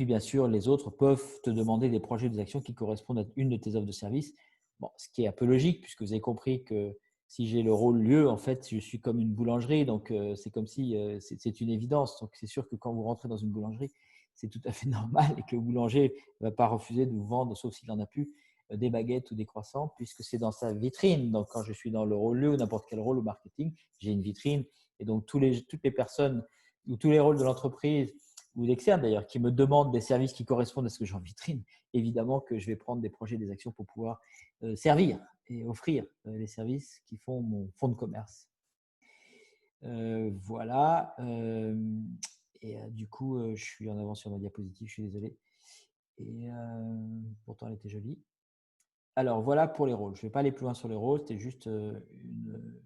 bien sûr, les autres peuvent te demander des projets, des actions qui correspondent à une de tes offres de service. Bon, ce qui est un peu logique, puisque vous avez compris que si j'ai le rôle lieu, en fait, je suis comme une boulangerie. Donc, c'est comme si c'est une évidence. Donc, c'est sûr que quand vous rentrez dans une boulangerie, c'est tout à fait normal et que le boulanger ne va pas refuser de vous vendre, sauf s'il n'en a plus, des baguettes ou des croissants, puisque c'est dans sa vitrine. Donc, quand je suis dans le rôle lieu ou n'importe quel rôle au marketing, j'ai une vitrine. Et donc, toutes les personnes ou tous les rôles de l'entreprise ou d'externes d'ailleurs, qui me demandent des services qui correspondent à ce que j'ai en vitrine, évidemment que je vais prendre des projets, des actions pour pouvoir servir et offrir les services qui font mon fonds de commerce. Voilà. Et du coup, je suis en avance sur ma diapositive, je suis désolé. Et pourtant, elle était jolie. Alors, voilà pour les rôles. Je ne vais pas aller plus loin sur les rôles, c'était juste une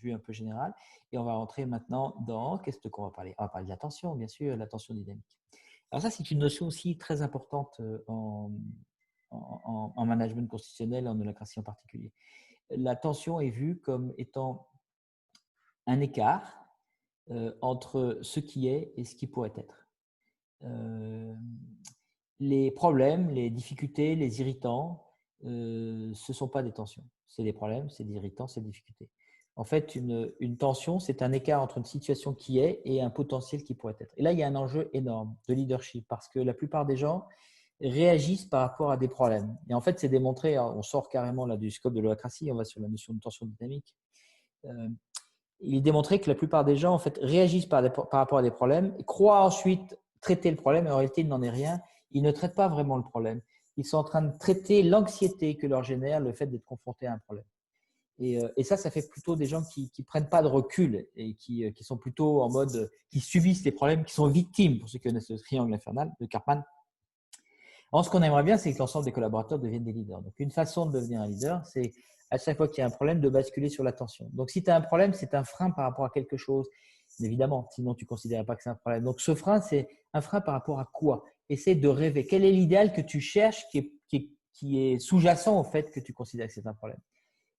vue un peu générale. Et on va rentrer maintenant dans, qu'est-ce qu'on va parler? On va parler de l'attention, bien sûr, l'attention dynamique. Alors ça, c'est une notion aussi très importante en management constitutionnel, en holacratie en particulier. L'attention est vue comme étant un écart entre ce qui est et ce qui pourrait être. Les problèmes, les difficultés, les irritants, ce ne sont pas des tensions. C'est des problèmes, c'est des irritants, c'est des difficultés. En fait, une tension, c'est un écart entre une situation qui est et un potentiel qui pourrait être. Et là, il y a un enjeu énorme de leadership parce que la plupart des gens réagissent par rapport à des problèmes. Et en fait, c'est démontré, on sort carrément là, du scope de l'holacratie, on va sur la notion de tension dynamique. Il est démontré que la plupart des gens en fait, réagissent par rapport à des problèmes, et croient ensuite traiter le problème, et en réalité, il n'en est rien. Ils ne traitent pas vraiment le problème. Ils sont en train de traiter l'anxiété que leur génère le fait d'être confronté à un problème. Et ça fait plutôt des gens qui ne prennent pas de recul et qui sont plutôt en mode, qui subissent les problèmes, qui sont victimes, pour ceux qui connaissent le triangle infernal de Karpman. Alors, ce qu'on aimerait bien, c'est que l'ensemble des collaborateurs deviennent des leaders. Donc, une façon de devenir un leader, c'est à chaque fois qu'il y a un problème, de basculer sur l'attention. Donc, si tu as un problème, c'est un frein par rapport à quelque chose. Évidemment, sinon tu ne considérais pas que c'est un problème. Donc, ce frein, c'est un frein par rapport à quoi? Essaie de rêver. Quel est l'idéal que tu cherches qui est sous-jacent au fait que tu considères que c'est un problème?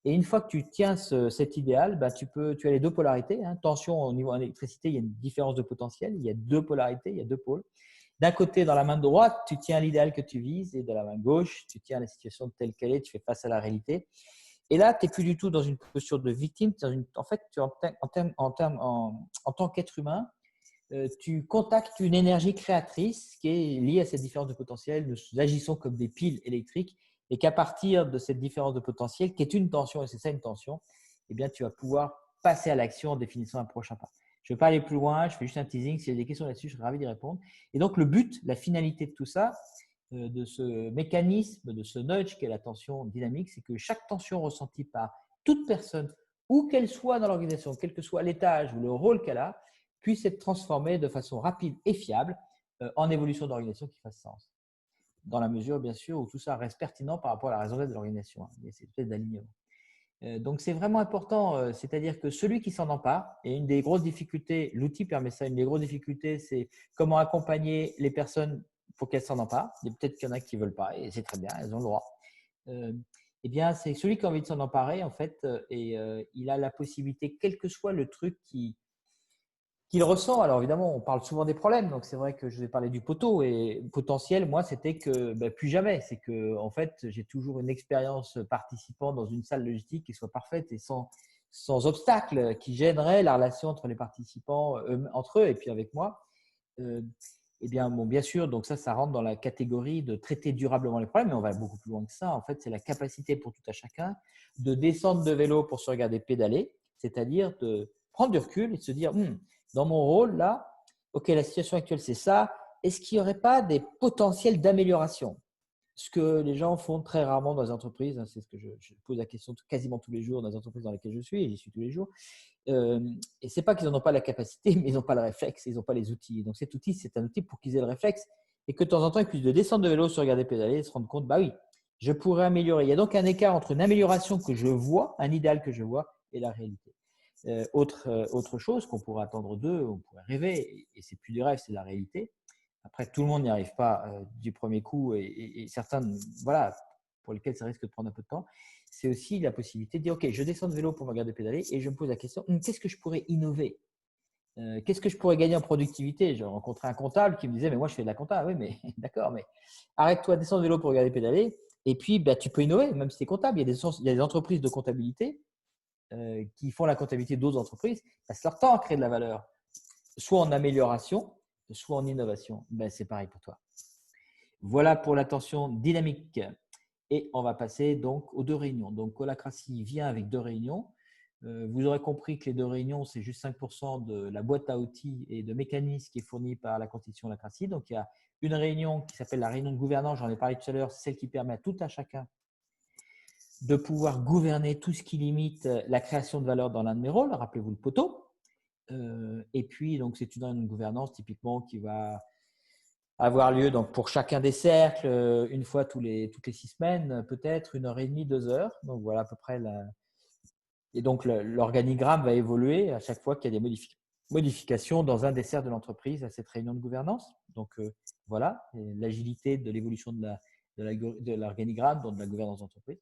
Et une fois que tu tiens cet idéal, tu as les deux polarités. Tension, au niveau de l'électricité, il y a une différence de potentiel. Il y a deux polarités, il y a deux pôles. D'un côté, dans la main droite, tu tiens l'idéal que tu vises, et dans la main gauche, tu tiens la situation telle qu'elle est, tu fais face à la réalité. Et là, tu n'es plus du tout dans une posture de victime. En fait, en tant qu'être humain, tu contactes une énergie créatrice qui est liée à cette différence de potentiel. Nous agissons comme des piles électriques et qu'à partir de cette différence de potentiel, qui est une tension, et c'est ça une tension, eh bien, tu vas pouvoir passer à l'action en définissant un prochain pas. Je ne vais pas aller plus loin, je fais juste un teasing. S'il y a des questions là-dessus, je serais ravi d'y répondre. Et donc, le but, la finalité de tout ça, de ce mécanisme, de ce nudge qu'est la tension dynamique, c'est que chaque tension ressentie par toute personne, où qu'elle soit dans l'organisation, quel que soit l'étage ou le rôle qu'elle a, puisse être transformée de façon rapide et fiable en évolution d'organisation qui fasse sens. Dans la mesure, bien sûr, où tout ça reste pertinent par rapport à la raison d'être de l'organisation. C'est peut-être d'alignement. Donc, c'est vraiment important, c'est-à-dire que celui qui s'en empare, et une des grosses difficultés, l'outil permet ça, une des grosses difficultés, c'est comment accompagner les personnes pour qu'elles s'en emparent. Peut-être qu'il y en a qui ne veulent pas, et c'est très bien, elles ont le droit. Eh bien, c'est celui qui a envie de s'en emparer, en fait, et il a la possibilité, quel que soit le truc qu'il ressent. Alors évidemment, on parle souvent des problèmes, donc c'est vrai que je vais parler du poteau et potentiel. Moi, c'était que plus jamais. C'est que en fait, j'ai toujours une expérience participant dans une salle logistique qui soit parfaite et sans obstacle, qui gênerait la relation entre les participants entre eux et puis avec moi. Eh bien, bon, bien sûr, donc ça rentre dans la catégorie de traiter durablement les problèmes, mais on va beaucoup plus loin que ça. En fait, c'est la capacité pour tout à chacun de descendre de vélo pour se regarder pédaler, c'est-à-dire de prendre du recul et de se dire dans mon rôle là, ok, la situation actuelle c'est ça. Est-ce qu'il n'y aurait pas des potentiels d'amélioration? Ce que les gens font très rarement dans les entreprises, c'est ce que je pose la question quasiment tous les jours dans les entreprises dans lesquelles je suis, et j'y suis tous les jours. Et ce n'est pas qu'ils n'en ont pas la capacité, mais ils n'ont pas le réflexe, ils n'ont pas les outils. Donc cet outil, c'est un outil pour qu'ils aient le réflexe et que de temps en temps, ils puissent descendre de vélo, se regarder pédaler et se rendre compte, oui, je pourrais améliorer. Il y a donc un écart entre une amélioration que je vois, un idéal que je vois, et la réalité. Autre chose qu'on pourrait attendre d'eux, on pourrait rêver, et c'est plus du rêve, c'est la réalité. Après, tout le monde n'y arrive pas du premier coup et certains, voilà, pour lesquels ça risque de prendre un peu de temps. C'est aussi la possibilité de dire, ok, je descends de vélo pour me regarder pédaler et je me pose la question, qu'est-ce que je pourrais innover? Qu'est-ce que je pourrais gagner en productivité? J'ai rencontré un comptable qui me disait, mais moi je fais de la compta. Oui, mais d'accord, mais arrête-toi, descends de vélo pour regarder pédaler et puis tu peux innover, même si tu es comptable. Il y a des entreprises de comptabilité qui font la comptabilité d'autres entreprises, passent leur temps à créer de la valeur, soit en amélioration, soit en innovation. C'est pareil pour toi. Voilà pour l'attention dynamique. Et on va passer donc aux deux réunions. Donc, holacratie vient avec deux réunions. Vous aurez compris que les deux réunions, c'est juste 5% de la boîte à outils et de mécanismes qui est fournie par la constitution holacratie. Donc, il y a une réunion qui s'appelle la réunion de gouvernance. J'en ai parlé tout à l'heure. C'est celle qui permet à tout à chacun de pouvoir gouverner tout ce qui limite la création de valeur dans l'un de mes rôles. Rappelez-vous le poteau. Et puis, donc, c'est une réunion de gouvernance typiquement qui va avoir lieu donc, pour chacun des cercles, une fois toutes les 6 semaines, peut-être 1h30, 2 heures. Donc voilà à peu près Et donc l'organigramme va évoluer à chaque fois qu'il y a des modifications dans un des cercles de l'entreprise à cette réunion de gouvernance. Donc voilà, l'agilité de l'évolution de l'organigramme, donc de la gouvernance d'entreprise.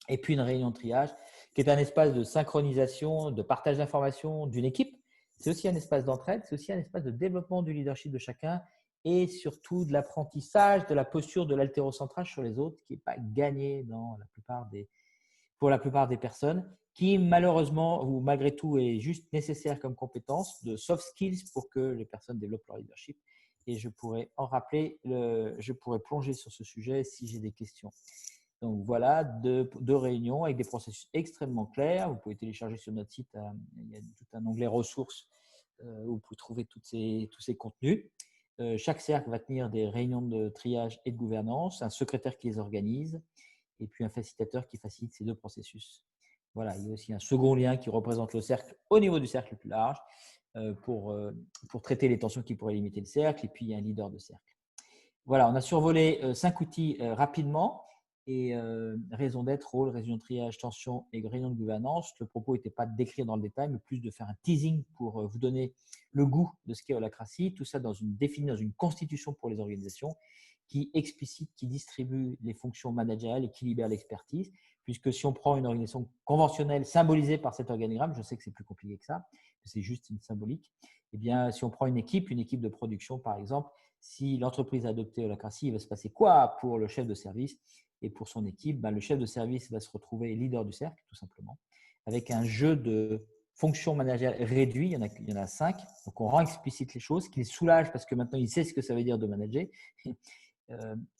Et puis une réunion de triage qui est un espace de synchronisation, de partage d'informations d'une équipe. C'est aussi un espace d'entraide, c'est aussi un espace de développement du leadership de chacun et surtout de l'apprentissage, de la posture, de l'haltérocentrage sur les autres qui n'est pas gagné pour la plupart des personnes, qui malheureusement ou malgré tout est juste nécessaire comme compétence de soft skills pour que les personnes développent leur leadership. Et je pourrais je pourrais plonger sur ce sujet si j'ai des questions. Donc voilà, deux réunions avec des processus extrêmement clairs. Vous pouvez télécharger sur notre site, il y a tout un onglet ressources où vous pouvez trouver tous ces contenus. Chaque cercle va tenir des réunions de triage et de gouvernance, un secrétaire qui les organise et puis un facilitateur qui facilite ces deux processus. Voilà, il y a aussi un second lien qui représente le cercle au niveau du cercle le plus large pour traiter les tensions qui pourraient limiter le cercle, et puis il y a un leader de cercle. Voilà, on a survolé 5 outils rapidement. Et raison d'être, rôle, réunion de triage, tension et réunion de gouvernance. Le propos n'était pas de décrire dans le détail, mais plus de faire un teasing pour vous donner le goût de ce qu'est holacratie. Tout ça défini dans une constitution pour les organisations qui explicite, qui distribue les fonctions managériales et qui libère l'expertise. Puisque si on prend une organisation conventionnelle symbolisée par cet organigramme, je sais que c'est plus compliqué que ça, c'est juste une symbolique. Eh bien, si on prend une équipe de production par exemple, si l'entreprise a adopté holacratie, il va se passer quoi pour le chef de service? Et pour son équipe, le chef de service va se retrouver leader du cercle, tout simplement, avec un jeu de fonctions managériales réduit. Il y en a 5. Donc, on rend explicite les choses, qui soulage parce que maintenant, il sait ce que ça veut dire de manager.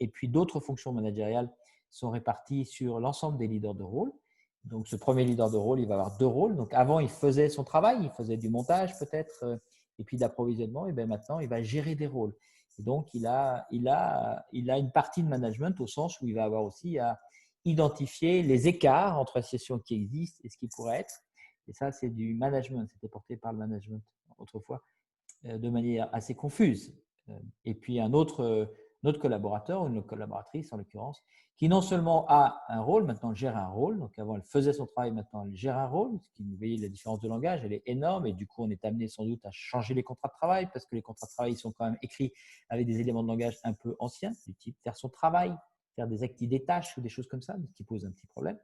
Et puis, d'autres fonctions managériales sont réparties sur l'ensemble des leaders de rôle. Donc, ce premier leader de rôle, il va avoir 2 rôles. Donc, avant, il faisait son travail, il faisait du montage peut-être, et puis de l'approvisionnement. Et bien maintenant, il va gérer des rôles. Et donc, il a une partie de management au sens où il va avoir aussi à identifier les écarts entre la situation qui existe et ce qui pourrait être. Et ça, c'est du management. C'était porté par le management autrefois de manière assez confuse. Et puis, un autre collaborateur ou une collaboratrice, en l'occurrence, qui non seulement a un rôle, maintenant gère un rôle. Donc, avant, elle faisait son travail, maintenant, elle gère un rôle. Ce qui, vous voyez, la différence de langage, elle est énorme. Et du coup, on est amené sans doute à changer les contrats de travail parce que les contrats de travail sont quand même écrits avec des éléments de langage un peu anciens, du type faire son travail, faire des activités, des tâches ou des choses comme ça, ce qui pose un petit problème.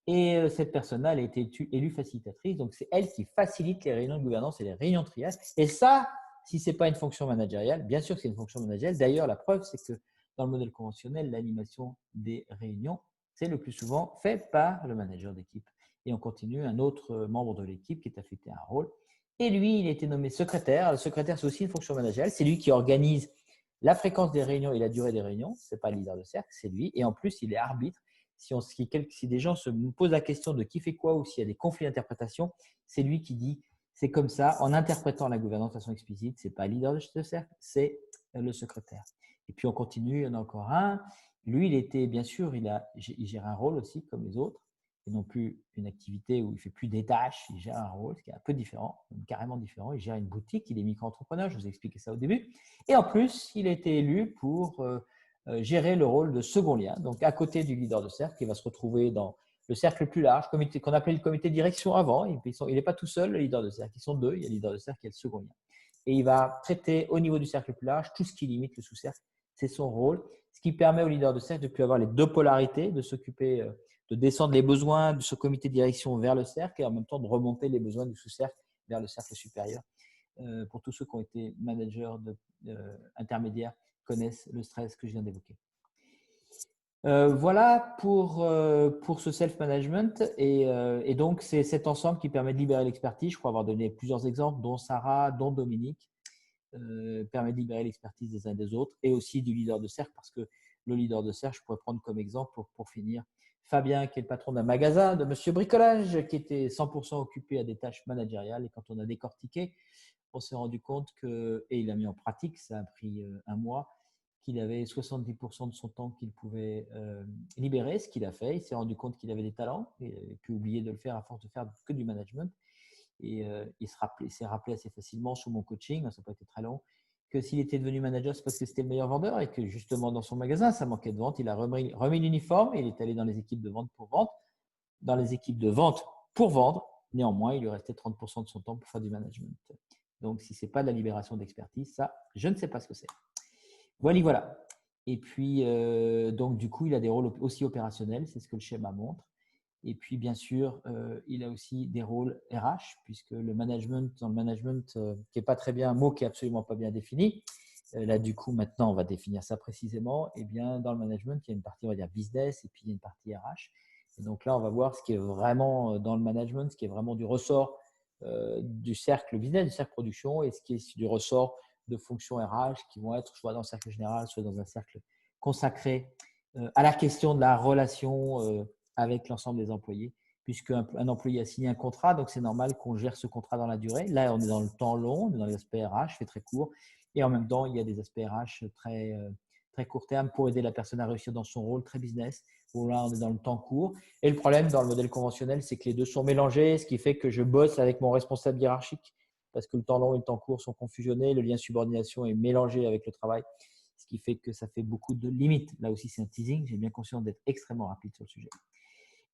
Et cette personne-là, elle a été élue facilitatrice. Donc, c'est elle qui facilite les réunions de gouvernance et les réunions de triage. Et ça, si ce n'est pas une fonction managériale, bien sûr que c'est une fonction managériale. D'ailleurs, la preuve, c'est que dans le modèle conventionnel, l'animation des réunions, c'est le plus souvent fait par le manager d'équipe. Et on continue, un autre membre de l'équipe qui est affecté à un rôle. Et lui, il a été nommé secrétaire. Le secrétaire, c'est aussi une fonction managériale. C'est lui qui organise la fréquence des réunions et la durée des réunions. Ce n'est pas le leader de cercle, c'est lui. Et en plus, il est arbitre. Si des gens se posent la question de qui fait quoi ou s'il y a des conflits d'interprétation, c'est lui qui dit c'est comme ça, en interprétant la gouvernance de façon explicite. Ce n'est pas le leader de cercle, c'est le secrétaire. Et puis on continue, il y en a encore un. Lui, il était, bien sûr, il gère un rôle aussi comme les autres, et non plus une activité où il fait plus des tâches, il gère un rôle, ce qui est un peu différent, carrément différent. Il gère une boutique, il est micro-entrepreneur, je vous ai expliqué ça au début. Et en plus, il a été élu pour gérer le rôle de second lien, donc à côté du leader de cercle, qui va se retrouver dans le cercle plus large, qu'on appelait le comité de direction avant. Il n'est pas tout seul, le leader de cercle. Ils sont 2. Il y a le leader de cercle et le second lien. Et il va traiter au niveau du cercle plus large tout ce qui limite le sous-cercle. C'est son rôle. Ce qui permet au leader de cercle de ne plus avoir les 2 polarités, de s'occuper, de descendre les besoins de ce comité de direction vers le cercle et en même temps de remonter les besoins du sous-cercle vers le cercle supérieur. Pour tous ceux qui ont été managers intermédiaires, connaissent le stress que je viens d'évoquer. Voilà pour ce self-management et donc c'est cet ensemble qui permet de libérer l'expertise. Je crois avoir donné plusieurs exemples, dont Sarah, dont Dominique, permet de libérer l'expertise des uns des autres et aussi du leader de cercle, parce que le leader de cercle, je pourrais prendre comme exemple pour finir Fabien, qui est le patron d'un magasin de Monsieur Bricolage, qui était 100% occupé à des tâches managériales, et quand on a décortiqué, on s'est rendu compte que, et il a mis en pratique, ça a pris un mois, qu'il avait 70% de son temps qu'il pouvait libérer, ce qu'il a fait. Il s'est rendu compte qu'il avait des talents et puis oublié de le faire à force de faire que du management. Et il s'est rappelé assez facilement sous mon coaching, ça n'a pas été très long, que s'il était devenu manager, c'est parce que c'était le meilleur vendeur et que justement dans son magasin, ça manquait de vente. Il a remis l'uniforme et il est allé dans les équipes de vente pour vendre. Dans les équipes de vente pour vendre, néanmoins, il lui restait 30% de son temps pour faire du management. Donc, si ce n'est pas de la libération d'expertise, ça, je ne sais pas ce que c'est. Voilà. Et puis, donc, du coup, il a des rôles aussi opérationnels, c'est ce que le schéma montre. Et puis, bien sûr, il a aussi des rôles RH, puisque le management, dans le management, qui n'est pas très bien, un mot qui n'est absolument pas bien défini. Là, du coup, maintenant, on va définir ça précisément. Et bien, dans le management, il y a une partie, on va dire, business, et puis il y a une partie RH. Et donc là, on va voir ce qui est vraiment dans le management, ce qui est vraiment du ressort du cercle business, du cercle production, et ce qui est du ressort de fonctions RH qui vont être soit dans le cercle général, soit dans un cercle consacré à la question de la relation avec l'ensemble des employés, puisqu'un employé a signé un contrat, donc c'est normal qu'on gère ce contrat dans la durée. Là, on est dans le temps long, on est dans les aspects RH, fait très court, et en même temps, il y a des aspects RH très court terme pour aider la personne à réussir dans son rôle, très business, où là, on est dans le temps court. Et le problème dans le modèle conventionnel, c'est que les deux sont mélangés, ce qui fait que je bosse avec mon responsable hiérarchique, parce que le temps long et le temps court sont confusionnés, le lien subordination est mélangé avec le travail, ce qui fait que ça fait beaucoup de limites. Là aussi, c'est un teasing, j'ai bien conscience d'être extrêmement rapide sur le sujet.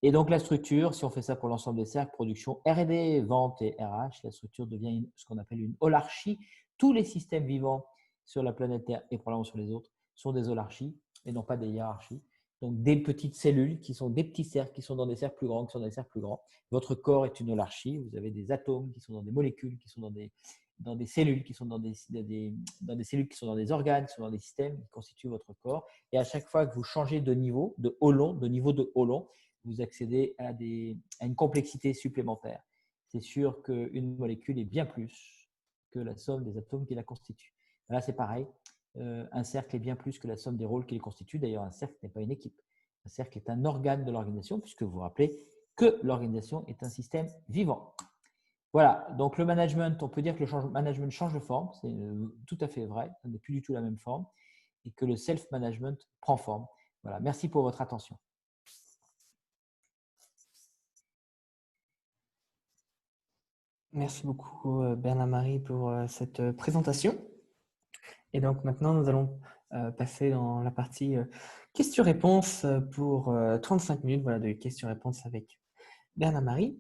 Et donc, la structure, si on fait ça pour l'ensemble des cercles, production, R&D, vente et RH, la structure devient ce qu'on appelle une holarchie. Tous les systèmes vivants sur la planète Terre et probablement sur les autres sont des holarchies et non pas des hiérarchies. Donc, des petites cellules qui sont des petits cercles, qui sont dans des cercles plus grands, qui sont dans des cercles plus grands. Votre corps est une holarchie. Vous avez des atomes qui sont dans des molécules, qui sont dans des cellules, qui sont dans des cellules, qui sont dans des organes, qui sont dans des systèmes qui constituent votre corps. Et à chaque fois que vous changez de niveau de haut long, de niveau de haut long, vous accédez à une complexité supplémentaire. C'est sûr qu'une molécule est bien plus que la somme des atomes qui la constituent. Là, c'est pareil. Un cercle est bien plus que la somme des rôles qui les constituent. D'ailleurs, un cercle n'est pas une équipe. Un cercle est un organe de l'organisation, puisque vous vous rappelez que l'organisation est un système vivant. Voilà, donc le management, on peut dire que le management change de forme, c'est tout à fait vrai, ça n'est plus du tout la même forme, et que le self-management prend forme. Voilà, merci pour votre attention. Merci beaucoup Bernard-Marie pour cette présentation. Et donc maintenant, nous allons passer dans la partie questions-réponses pour 35 minutes de questions-réponses avec Bernard-Marie.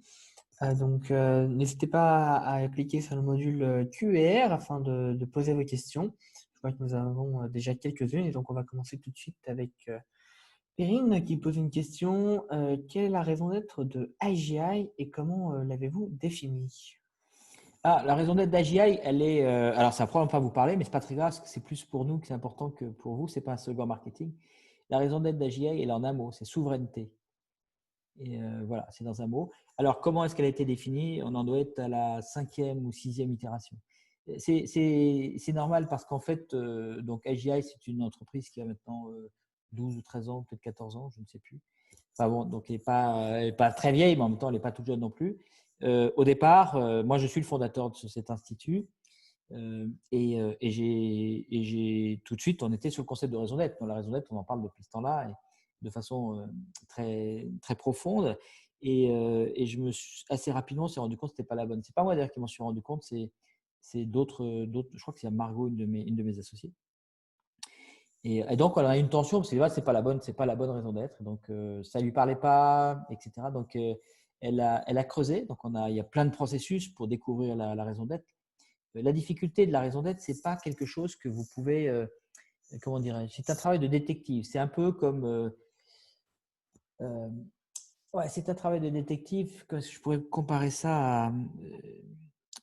Donc, n'hésitez pas à cliquer sur le module Q&R afin de poser vos questions. Je crois que nous avons déjà quelques-unes et donc on va commencer tout de suite avec Perrine qui pose une question. Quelle est la raison d'être de IGI et comment l'avez-vous définie? La raison d'être d'AGI, elle est. Alors, ça ne probablement pas vous parler, mais ce n'est pas très grave, parce que c'est plus pour nous que c'est important que pour vous. Ce n'est pas un slogan marketing. La raison d'être d'AGI, elle est en un mot, c'est souveraineté. Et voilà, c'est dans un mot. Alors, comment est-ce qu'elle a été définie? On en doit être à la 5e ou 6e itération. C'est normal parce qu'en fait, donc AGI, c'est une entreprise qui a maintenant 12 ou 13 ans, peut-être 14 ans, je ne sais plus. Enfin bon, donc elle n'est pas très vieille, mais en même temps, elle n'est pas toute jeune non plus. Au départ, moi, je suis le fondateur de cet institut. Et j'ai tout de suite, on était sur le concept de raison d'être. Dans la raison d'être, on en parle depuis ce temps-là, et de façon très, très profonde. Et je me suis assez rapidement s'est rendu compte que ce n'était pas la bonne. Ce n'est pas moi d'ailleurs qui m'en suis rendu compte, c'est d'autres. Je crois que c'est Margot, une de mes associées. Et donc, on a eu une tension parce que c'est pas la bonne raison d'être. Donc, ça lui parlait pas, etc. Donc, elle a creusé. Donc, il y a plein de processus pour découvrir la raison d'être. La difficulté de la raison d'être, c'est pas quelque chose que vous pouvez, comment dirais-je, c'est un travail de détective. C'est un peu comme, ouais, c'est un travail de détective. Que je pourrais comparer ça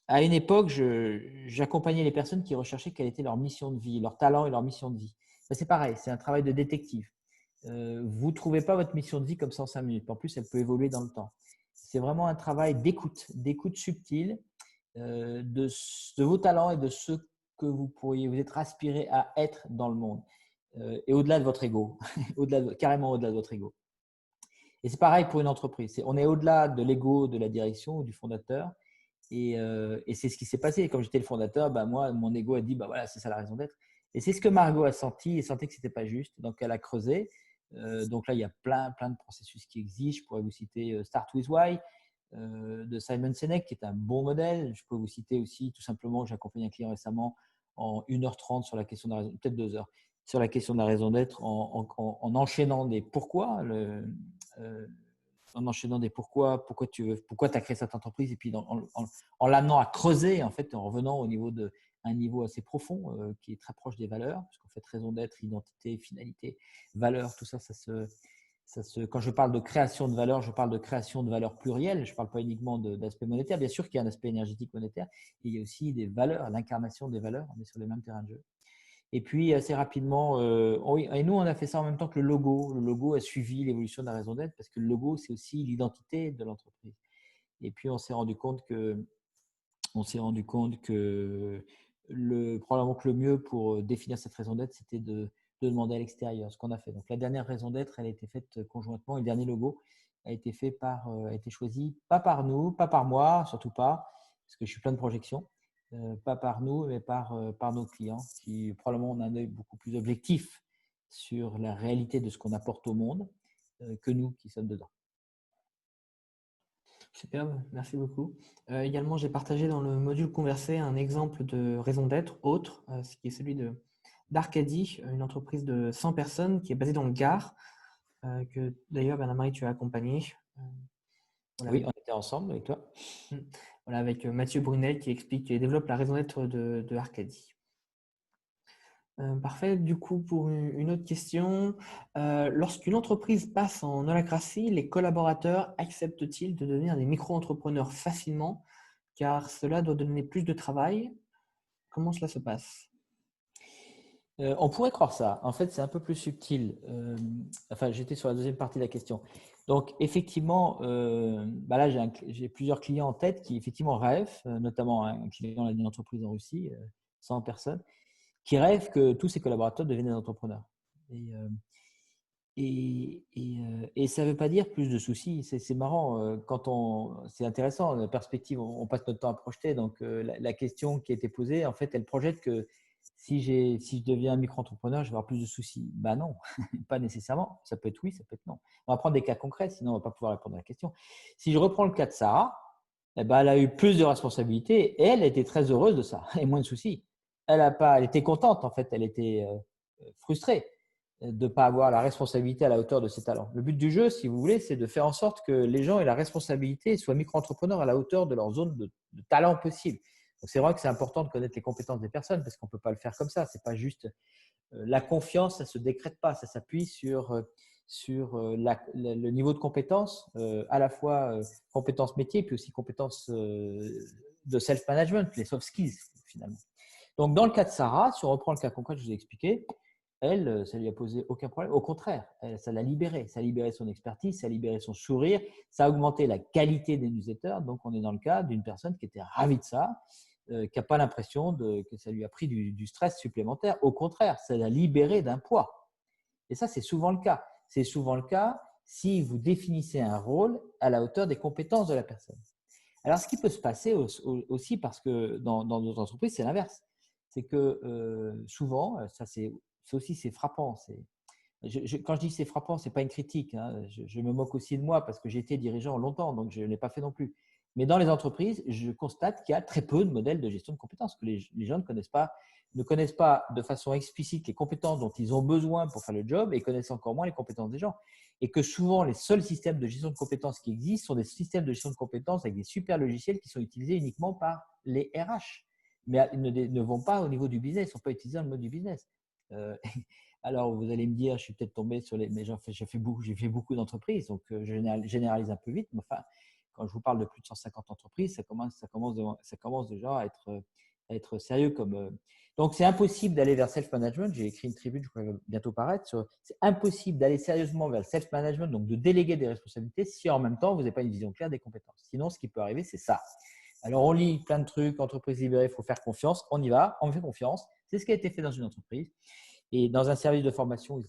à une époque, j'accompagnais les personnes qui recherchaient quelle était leur mission de vie, leur talent et leur mission de vie. Ben, c'est pareil, c'est un travail de détective. Vous ne trouvez pas votre mission de vie comme ça en 5 minutes. En plus, elle peut évoluer dans le temps. C'est vraiment un travail d'écoute subtile de vos talents et de ce que vous pourriez vous être aspiré à être dans le monde. Et au-delà de votre ego, carrément au-delà de votre ego. Et c'est pareil pour une entreprise. On est au-delà de l'ego de la direction ou du fondateur. Et c'est ce qui s'est passé. Comme j'étais le fondateur, moi, mon ego a dit, voilà, c'est ça la raison d'être. Et c'est ce que Margot a senti et sentait que ce n'était pas juste. Donc, elle a creusé. Donc là, il y a plein de processus qui existent. Je pourrais vous citer Start with Why de Simon Sinek, qui est un bon modèle. Je peux vous citer aussi, tout simplement, j'ai accompagné un client récemment en 1h30 sur la question de la raison, peut-être 2 heures, sur la question de la raison d'être en enchaînant des pourquoi, en enchaînant des pourquoi tu as créé cette entreprise et puis en l'amenant à creuser en fait, en revenant au niveau un niveau assez profond qui est très proche des valeurs, parce qu'en fait raison d'être, identité, finalité, valeur, tout ça, quand je parle de création de valeur, je parle de création de valeur plurielle. Je ne parle pas uniquement d'aspect monétaire. Bien sûr qu'il y a un aspect énergétique monétaire. Il y a aussi des valeurs, l'incarnation des valeurs. On est sur les mêmes terrains de jeu. Et puis, assez rapidement, et nous, on a fait ça en même temps que le logo. Le logo a suivi l'évolution de la raison d'être parce que le logo, c'est aussi l'identité de l'entreprise. Et puis, on s'est rendu compte que probablement que le mieux pour définir cette raison d'être, c'était de demander à l'extérieur ce qu'on a fait. Donc, la dernière raison d'être, elle a été faite conjointement. Et le dernier logo a été choisi pas par nous, pas par moi, surtout pas, parce que je suis plein de projections, pas par nous, mais par nos clients qui probablement ont un œil beaucoup plus objectif sur la réalité de ce qu'on apporte au monde que nous qui sommes dedans. Superbe, merci beaucoup. Également, j'ai partagé dans le module conversé un exemple de raison d'être autre, ce qui est celui d'Arcadie, une entreprise de 100 personnes qui est basée dans le Gard, que d'ailleurs, Bernard-Marie, tu as accompagné. Voilà. Oui, on était ensemble avec toi. Voilà, avec Mathieu Brunel qui explique et développe la raison d'être de Arcadie. Parfait. Du coup, pour une autre question, lorsqu'une entreprise passe en holacratie, les collaborateurs acceptent-ils de devenir des micro-entrepreneurs facilement, car cela doit donner plus de travail? Comment cela se passe? On pourrait croire ça. En fait, c'est un peu plus subtil. J'étais sur la deuxième partie de la question. Donc, effectivement, là, j'ai plusieurs clients en tête qui, effectivement, rêvent, notamment un client d'une entreprise en Russie, 100 personnes, qui rêvent que tous ses collaborateurs deviennent des entrepreneurs. Et ça ne veut pas dire plus de soucis. C'est marrant. C'est intéressant, la perspective, on passe notre temps à projeter. Donc, la question qui a été posée, en fait, elle projette que si je deviens un micro-entrepreneur, je vais avoir plus de soucis. Ben non, pas nécessairement. Ça peut être oui, ça peut être non. On va prendre des cas concrets, sinon on ne va pas pouvoir répondre à la question. Si je reprends le cas de Sarah, elle a eu plus de responsabilités et elle était très heureuse de ça et moins de soucis. Elle était contente, en fait. Elle était frustrée de ne pas avoir la responsabilité à la hauteur de ses talents. Le but du jeu, si vous voulez, c'est de faire en sorte que les gens aient la responsabilité et soient micro-entrepreneurs à la hauteur de leur zone de talent possible. Donc, c'est vrai que c'est important de connaître les compétences des personnes parce qu'on ne peut pas le faire comme ça. C'est pas juste la confiance, ça ne se décrète pas. Ça s'appuie sur le niveau de compétences, à la fois compétences métiers puis aussi compétences de self-management, les soft skills finalement. Donc, dans le cas de Sarah, si on reprend le cas concret que je vous ai expliqué, elle, ça lui a posé aucun problème. Au contraire, ça l'a libéré. Ça a libéré son expertise, ça a libéré son sourire, ça a augmenté la qualité des newsletters. Donc, on est dans le cas d'une personne qui était ravie de ça, qui n'a pas l'impression que ça lui a pris du stress supplémentaire. Au contraire, ça l'a libéré d'un poids. Et ça, c'est souvent le cas. C'est souvent le cas si vous définissez un rôle à la hauteur des compétences de la personne. Alors, ce qui peut se passer aussi, parce que dans nos entreprises, c'est l'inverse. C'est que souvent, ça c'est frappant. Quand je dis c'est frappant, ce n'est pas une critique. Hein. Je me moque aussi de moi parce que j'ai été dirigeant longtemps, donc je ne l'ai pas fait non plus. Mais dans les entreprises, je constate qu'il y a très peu de modèles de gestion de compétences, que les gens ne connaissent pas de façon explicite les compétences dont ils ont besoin pour faire le job et connaissent encore moins les compétences des gens. Et que souvent, les seuls systèmes de gestion de compétences qui existent sont des systèmes de gestion de compétences avec des super logiciels qui sont utilisés uniquement par les RH. Mais ils ne vont pas au niveau du business, ils ne sont pas utilisés dans le mode du business. Alors, vous allez me dire, je suis peut-être tombé sur les… Mais j'ai fait beaucoup d'entreprises, donc je généralise un peu vite. Mais enfin, quand je vous parle de plus de 150 entreprises, ça commence déjà à être sérieux. Donc, c'est impossible d'aller vers self-management. J'ai écrit une tribune, je crois, bientôt paraître. C'est impossible d'aller sérieusement vers le self-management, donc de déléguer des responsabilités, si en même temps, vous n'avez pas une vision claire des compétences. Sinon, ce qui peut arriver, c'est ça. Alors, on lit plein de trucs, entreprise libérée, il faut faire confiance. On y va, on fait confiance. C'est ce qui a été fait dans une entreprise. Et dans un service de formation, ils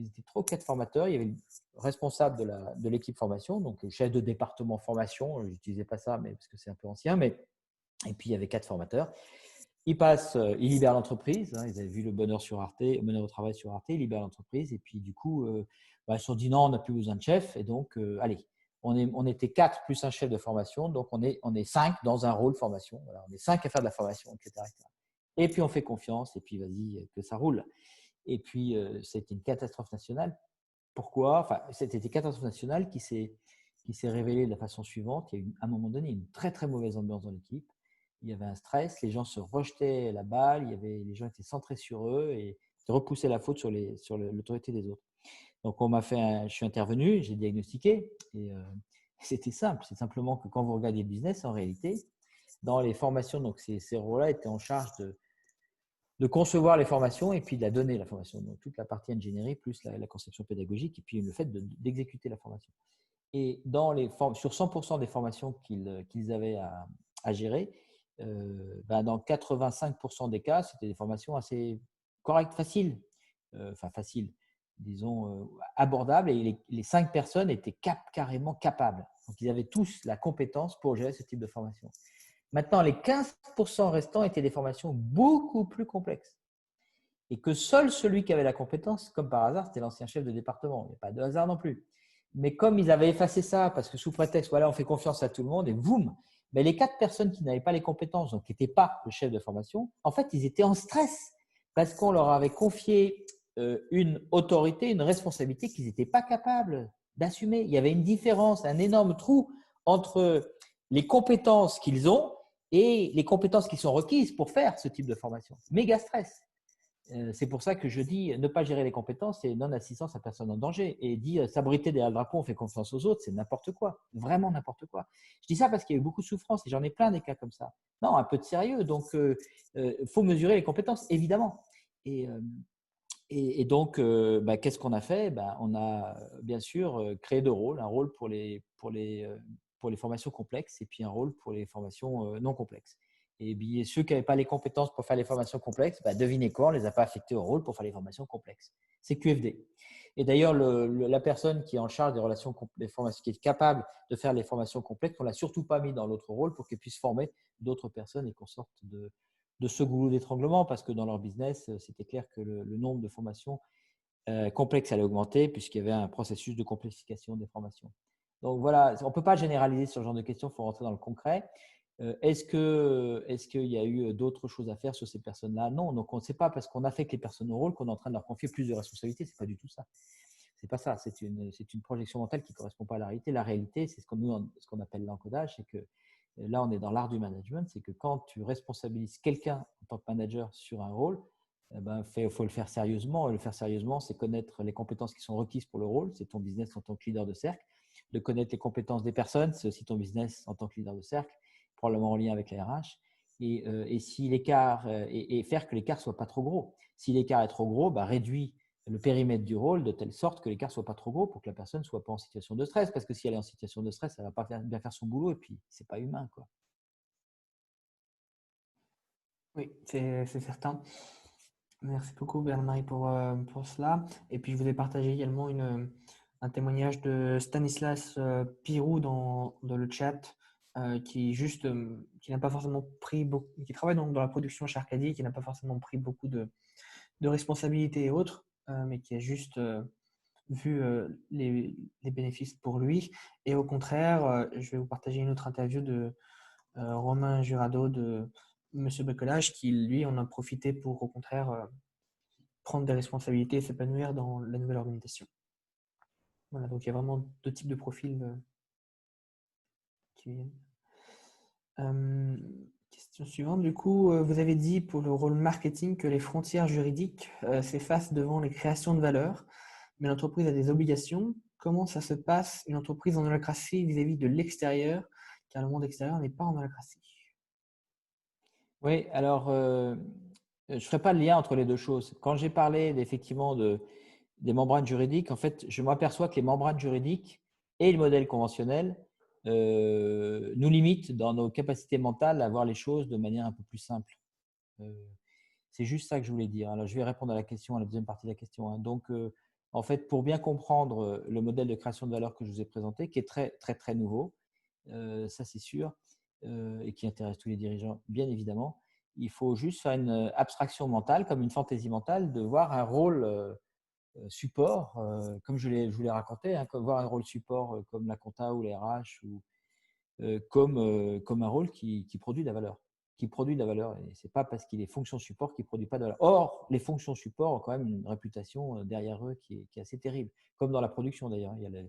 étaient 3 ou 4 formateurs. Il y avait le responsable de l'équipe formation, donc le chef de département formation. Je n'utilisais pas ça parce que c'est un peu ancien. Et puis, il y avait 4 formateurs. Ils libèrent l'entreprise. Hein, ils avaient vu le bonheur sur Arte, le bonheur au travail sur Arte. Ils libèrent l'entreprise. Et puis, du coup, ils se sont dit non, on n'a plus besoin de chef. Et donc, allez. On était 4 plus un chef de formation, donc on est 5 dans un rôle formation. Voilà, on est 5 à faire de la formation, etc. Et puis, on fait confiance et puis, vas-y, que ça roule. Et puis, c'était une catastrophe nationale. Pourquoi? Enfin, c'était une catastrophe nationale qui s'est révélée de la façon suivante. Il y a eu, à un moment donné, une très, très mauvaise ambiance dans l'équipe. Il y avait un stress, les gens se rejetaient la balle, les gens étaient centrés sur eux et repoussaient la faute sur l'autorité des autres. Donc, je suis intervenu, j'ai diagnostiqué et c'était simple. C'est simplement que quand vous regardez le business, en réalité, dans les formations, donc ces rôles-là étaient en charge de concevoir les formations et puis de la donner, la formation. Donc, toute la partie ingénierie plus la conception pédagogique et puis le fait d'exécuter la formation. Et sur 100% des formations qu'ils avaient à gérer, dans 85% des cas, c'était des formations assez correctes, faciles. Faciles, disons abordables. Et les 5 personnes étaient carrément capables. Donc, ils avaient tous la compétence pour gérer ce type de formation. Maintenant, les 15% restants étaient des formations beaucoup plus complexes. Et que seul celui qui avait la compétence, comme par hasard, c'était l'ancien chef de département. Il n'y a pas de hasard non plus. Mais comme ils avaient effacé ça, parce que sous prétexte, voilà, on fait confiance à tout le monde, et boum, mais les 4 personnes qui n'avaient pas les compétences, donc qui n'étaient pas le chef de formation, en fait, ils étaient en stress parce qu'on leur avait confié une autorité, une responsabilité qu'ils n'étaient pas capables d'assumer. Il y avait une différence, un énorme trou entre les compétences qu'ils ont et les compétences qui sont requises pour faire ce type de formation. Méga stress. C'est pour ça que je dis ne pas gérer les compétences, c'est non-assistance à personne en danger. Et dire s'abriter derrière le drapeau, on fait confiance aux autres, c'est n'importe quoi. Vraiment n'importe quoi. Je dis ça parce qu'il y a eu beaucoup de souffrance et j'en ai plein des cas comme ça. Non, un peu de sérieux. Donc, faut mesurer les compétences, évidemment. Et donc, qu'est-ce qu'on a fait? On a bien sûr créé 2 rôles. Un rôle pour les formations complexes et puis un rôle pour les formations non complexes. Et bien, ceux qui n'avaient pas les compétences pour faire les formations complexes, devinez quoi, on ne les a pas affectés au rôle pour faire les formations complexes. C'est QFD. Et d'ailleurs, la personne qui est en charge des formations, qui est capable de faire les formations complexes, on ne l'a surtout pas mis dans l'autre rôle pour qu'elle puisse former d'autres personnes et qu'on sorte de ce goulot d'étranglement, parce que dans leur business, c'était clair que le nombre de formations complexes allait augmenter puisqu'il y avait un processus de complexification des formations. Donc voilà, on ne peut pas généraliser sur ce genre de questions, il faut rentrer dans le concret. Est-ce qu'il y a eu d'autres choses à faire sur ces personnes-là? Non, donc on ne sait pas parce qu'on affecte les personnes au rôle qu'on est en train de leur confier plus de responsabilités. Ce n'est pas du tout ça. C'est pas ça. C'est une projection mentale qui ne correspond pas à la réalité. La réalité, c'est ce qu'on appelle l'encodage, c'est que là, on est dans l'art du management, c'est que quand tu responsabilises quelqu'un en tant que manager sur un rôle, faut le faire sérieusement. Et le faire sérieusement, c'est connaître les compétences qui sont requises pour le rôle. C'est ton business en tant que leader de cercle. De connaître les compétences des personnes, c'est aussi ton business en tant que leader de cercle, probablement en lien avec la RH. Et si l'écart et faire que l'écart soit pas trop gros. Si l'écart est trop gros, réduis le périmètre du rôle de telle sorte que l'écart soit pas trop gros pour que la personne soit pas en situation de stress. Parce que si elle est en situation de stress, elle va pas bien faire son boulot et puis c'est pas humain, quoi. Oui, c'est certain. Merci beaucoup Bernard pour cela. Et puis je vous ai partagé également un témoignage de Stanislas Pirou dans le chat qui n'a pas forcément pris beaucoup, qui travaille donc dans la production chez Arcadie, qui n'a pas forcément pris beaucoup de responsabilités et autres, mais qui a juste vu les bénéfices pour lui. Et au contraire, je vais vous partager une autre interview de Romain Jurado de Monsieur Bricolage qui, lui, en a profité pour, au contraire, prendre des responsabilités et s'épanouir dans la nouvelle organisation. Voilà, donc il y a vraiment 2 types de profils qui viennent. Question suivante. Du coup, vous avez dit pour le rôle marketing que les frontières juridiques s'effacent devant les créations de valeur, mais l'entreprise a des obligations. Comment ça se passe une entreprise en holacratie vis-à-vis de l'extérieur, car le monde extérieur n'est pas en holacratie? Oui, alors je ne ferai pas le lien entre les 2 choses. Quand j'ai parlé effectivement des membranes juridiques, en fait, je m'aperçois que les membranes juridiques et le modèle conventionnel nous limitent dans nos capacités mentales à voir les choses de manière un peu plus simple. C'est juste ça que je voulais dire. Alors, je vais répondre à la question, à la deuxième partie de la question. Donc, en fait, pour bien comprendre le modèle de création de valeur que je vous ai présenté, qui est très, très, très nouveau, ça c'est sûr, et qui intéresse tous les dirigeants, bien évidemment, il faut juste faire une abstraction mentale, comme une fantaisie mentale, de voir un rôle support, comme je vous l'ai raconté, voir un rôle support comme la compta ou les RH, ou comme un rôle qui produit de la valeur, qui produit de la valeur. Et ce n'est pas parce qu'il est fonction support qu'il ne produit pas de valeur. Or, les fonctions support ont quand même une réputation derrière eux qui est assez terrible. Comme dans la production d'ailleurs. Il y a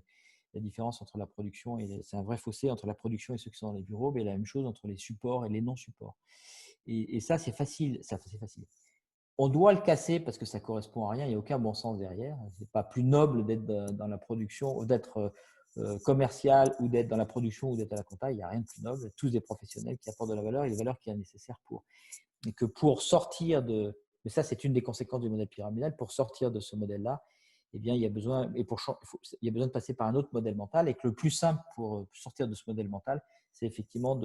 la différence entre la production et c'est un vrai fossé entre la production et ceux qui sont dans les bureaux, mais la même chose entre les supports et les non-supports. Et ça, c'est facile. C'est facile. On doit le casser parce que ça ne correspond à rien. Il n'y a aucun bon sens derrière. Ce n'est pas plus noble d'être dans la production ou d'être commercial ou d'être dans la production ou d'être à la compta. Il n'y a rien de plus noble. Tous des professionnels qui apportent de la valeur et des valeurs qui sont nécessaires pour. Et que pour sortir de… Mais ça, c'est une des conséquences du modèle pyramidal. Pour sortir de ce modèle-là, eh bien, il y a besoin de passer par un autre modèle mental. Et que le plus simple pour sortir de ce modèle mental, c'est effectivement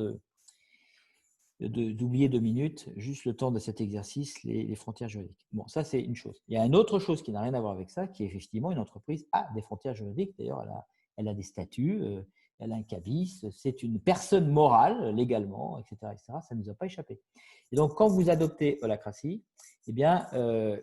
d'oublier 2 minutes, juste le temps de cet exercice, les frontières juridiques. Bon, ça, c'est une chose. Il y a une autre chose qui n'a rien à voir avec ça, qui est effectivement une entreprise a des frontières juridiques. D'ailleurs, elle a des statuts, elle a un cabis, c'est une personne morale légalement, etc., etc. Ça ne nous a pas échappé. Et donc, quand vous adoptez Holacracy, eh bien,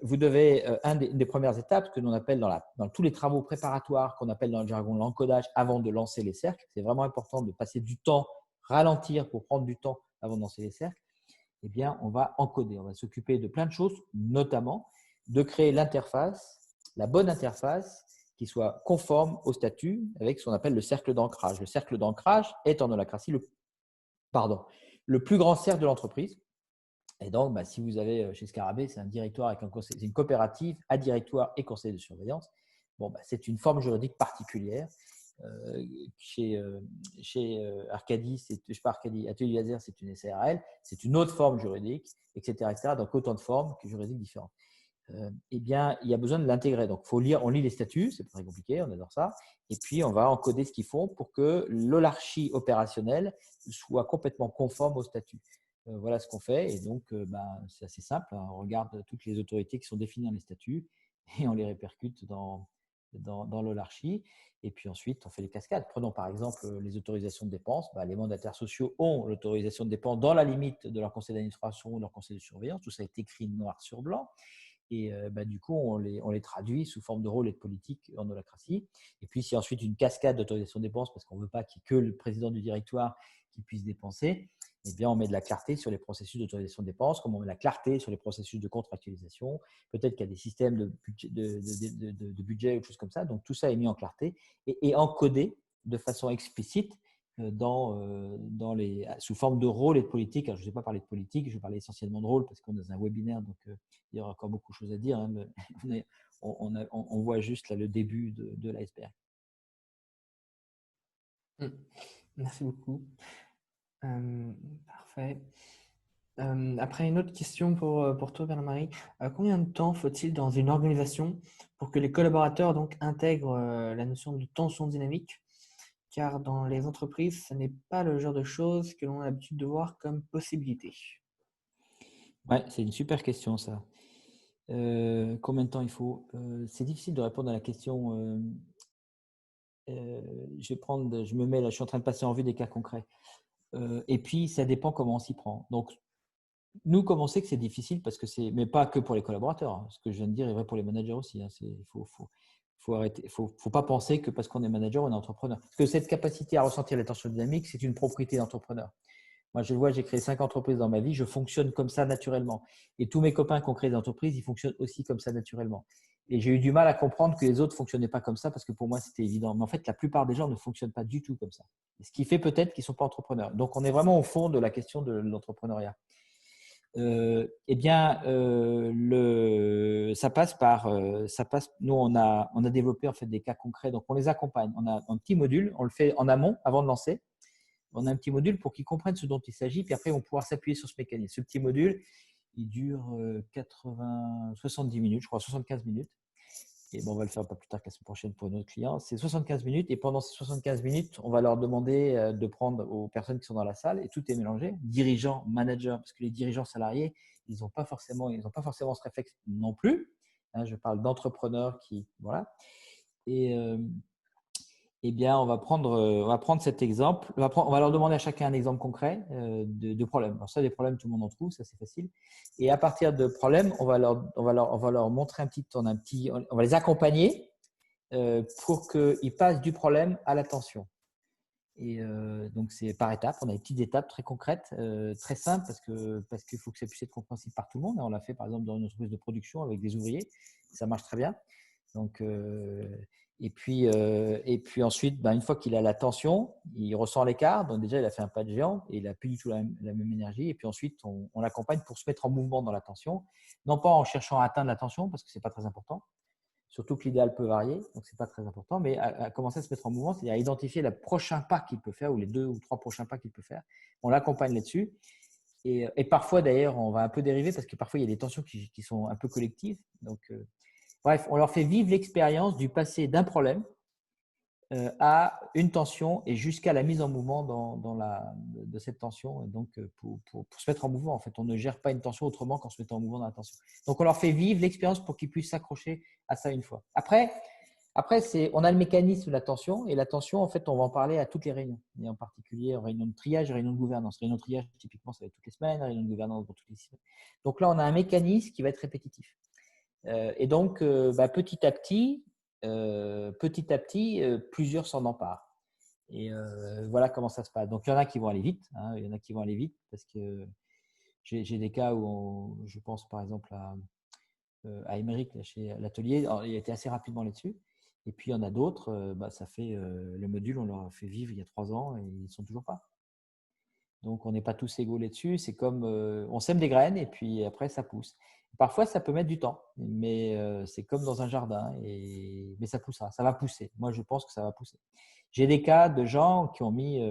vous devez, une des premières étapes que l'on appelle dans tous les travaux préparatoires, qu'on appelle dans le jargon l'encodage, avant de lancer les cercles, c'est vraiment important de passer du temps, ralentir pour prendre du temps avant de lancer les cercles, eh bien, on va encoder. On va s'occuper de plein de choses, notamment de créer l'interface, la bonne interface qui soit conforme au statut avec ce qu'on appelle le cercle d'ancrage. Le cercle d'ancrage est en Holacracy le plus grand cercle de l'entreprise. Et donc, si vous avez chez Scarabée, c'est un directoire avec un conseil, c'est une coopérative à directoire et conseil de surveillance. C'est une forme juridique particulière. Chez Arcadie, Atelier Laser, c'est une SARL, c'est une autre forme juridique, etc., etc. Donc, autant de formes juridiques différentes. Eh bien, il y a besoin de l'intégrer. Donc, faut lire, on lit les statuts, c'est pas très compliqué, on adore ça. Et puis, on va encoder ce qu'ils font pour que l'holarchie opérationnelle soit complètement conforme au statut. Voilà ce qu'on fait. Et donc, c'est assez simple. On regarde toutes les autorités qui sont définies dans les statuts et on les répercute dans l'holarchie. Et puis ensuite, on fait les cascades. Prenons par exemple les autorisations de dépenses. Les mandataires sociaux ont l'autorisation de dépenses dans la limite de leur conseil d'administration ou de leur conseil de surveillance. Tout ça est écrit noir sur blanc. Et du coup, on les traduit sous forme de rôle et de politique en Holacracy. Et puis, c'est ensuite une cascade d'autorisation de dépenses parce qu'on ne veut pas qu'il n'y ait que le président du directoire qui puisse dépenser. Eh bien, on met de la clarté sur les processus d'autorisation de dépenses, comme on met de la clarté sur les processus de contractualisation. Peut-être qu'il y a des systèmes de budget ou des choses comme ça. Donc, tout ça est mis en clarté et encodé de façon explicite sous forme de rôle et de politique. Alors, je ne vais pas parler de politique, je vais parler essentiellement de rôle parce qu'on est dans un webinaire, donc il y aura encore beaucoup de choses à dire. Hein, mais on voit juste là le début de l'iceberg. Merci beaucoup. Parfait. Après, une autre question pour toi, Bernard-Marie. Combien de temps faut-il dans une organisation pour que les collaborateurs donc, intègrent la notion de tension dynamique? Car dans les entreprises, ce n'est pas le genre de choses que l'on a l'habitude de voir comme possibilité. Ouais, c'est une super question, ça. Combien de temps il faut? C'est difficile de répondre à la question. Je suis en train de passer en vue des cas concrets. Et puis, ça dépend comment on s'y prend. Donc, nous, comme on sait que c'est difficile, mais pas que pour les collaborateurs. Hein. Ce que je viens de dire est vrai pour les managers aussi. Hein. Faut pas penser que parce qu'on est manager, on est entrepreneur. Parce que cette capacité à ressentir la tension dynamique, c'est une propriété d'entrepreneur. Moi, je le vois, j'ai créé 5 entreprises dans ma vie, je fonctionne comme ça naturellement. Et tous mes copains qui ont créé des entreprises, ils fonctionnent aussi comme ça naturellement. Et j'ai eu du mal à comprendre que les autres ne fonctionnaient pas comme ça parce que pour moi, c'était évident. Mais en fait, la plupart des gens ne fonctionnent pas du tout comme ça. Ce qui fait peut-être qu'ils ne sont pas entrepreneurs. Donc, on est vraiment au fond de la question de l'entrepreneuriat. Ça passe. Nous, on a développé en fait des cas concrets. Donc, on les accompagne. On a un petit module, on le fait en amont avant de lancer. On a un petit module pour qu'ils comprennent ce dont il s'agit, puis après, ils vont pouvoir s'appuyer sur ce mécanisme. Ce petit module, il dure 70 minutes, je crois, 75 minutes. Et on va le faire pas plus tard que la semaine prochaine pour nos clients. C'est 75 minutes et pendant ces 75 minutes, on va leur demander de prendre aux personnes qui sont dans la salle et tout est mélangé, dirigeants, managers, parce que les dirigeants salariés, ils n'ont pas forcément ce réflexe non plus. Hein, je parle d'entrepreneurs qui, voilà. Et eh bien, on va prendre cet exemple. On va leur demander à chacun un exemple concret de problème. Alors ça, des problèmes, tout le monde en trouve, ça c'est facile. Et à partir de problèmes, on va leur montrer on va les accompagner pour qu'ils passent du problème à l'attention. Et donc, c'est par étapes. On a des petites étapes très concrètes, très simples parce qu'il faut que ça puisse être compréhensible par tout le monde. Et on l'a fait, par exemple, dans une entreprise de production avec des ouvriers. Ça marche très bien. Donc, et puis ensuite, une fois qu'il a la tension, il ressent l'écart. Donc, déjà, il a fait un pas de géant et il n'a plus du tout la même énergie. Et puis ensuite, on l'accompagne pour se mettre en mouvement dans la tension. Non pas en cherchant à atteindre la tension, parce que ce n'est pas très important. Surtout que l'idéal peut varier, donc ce n'est pas très important, mais à commencer à se mettre en mouvement, c'est-à-dire à identifier le prochain pas qu'il peut faire ou les 2 ou 3 prochains pas qu'il peut faire. On l'accompagne là-dessus. Et parfois, d'ailleurs, on va un peu dériver parce que parfois, il y a des tensions qui sont un peu collectives. Donc, bref, on leur fait vivre l'expérience du passé d'un problème à une tension et jusqu'à la mise en mouvement de cette tension. Et donc, pour se mettre en mouvement, en fait, on ne gère pas une tension autrement qu'en se mettant en mouvement dans la tension. Donc, on leur fait vivre l'expérience pour qu'ils puissent s'accrocher à ça une fois. Après on a le mécanisme de la tension. Et la tension, en fait, on va en parler à toutes les réunions. Et en particulier en réunion de triage et réunion de gouvernance. Réunion de triage, typiquement, ça va être toutes les semaines. Réunion de gouvernance, pour toutes les semaines. Donc là, on a un mécanisme qui va être répétitif. Et donc, petit à petit, plusieurs s'en emparent. Et voilà comment ça se passe. Donc, il y en a qui vont aller vite. Il y en a qui vont aller vite parce que j'ai des cas où je pense par exemple à Émeric, chez l'atelier. Il a été assez rapidement là-dessus. Et puis, il y en a d'autres, ça fait le module, on leur a fait vivre il y a 3 ans et ils ne sont toujours pas. Donc, on n'est pas tous égaux là-dessus. C'est comme on sème des graines et puis après, ça pousse. Parfois, ça peut mettre du temps, mais c'est comme dans un jardin. Mais ça poussera, ça va pousser. Moi, je pense que ça va pousser. J'ai des cas de gens qui ont mis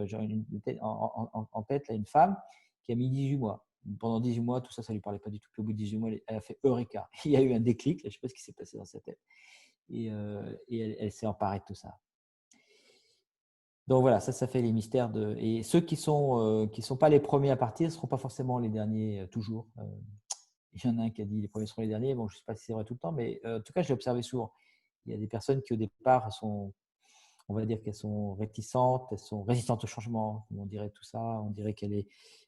en tête là, une femme qui a mis 18 mois. Pendant 18 mois, tout ça ne lui parlait pas du tout. Puis au bout de 18 mois, elle a fait Eureka. Il y a eu un déclic. Je ne sais pas ce qui s'est passé dans sa tête. Et elle s'est emparée de tout ça. Donc voilà, ça fait les mystères de. Et ceux qui sont pas les premiers à partir ne seront pas forcément les derniers toujours. Il y en a un qui a dit les premiers seront les derniers. Bon, je ne sais pas si c'est vrai tout le temps, mais en tout cas, je l'ai observé souvent. Il y a des personnes qui au départ sont, on va dire qu'elles sont réticentes, elles sont résistantes au changement, on dirait tout ça. On dirait qu'elles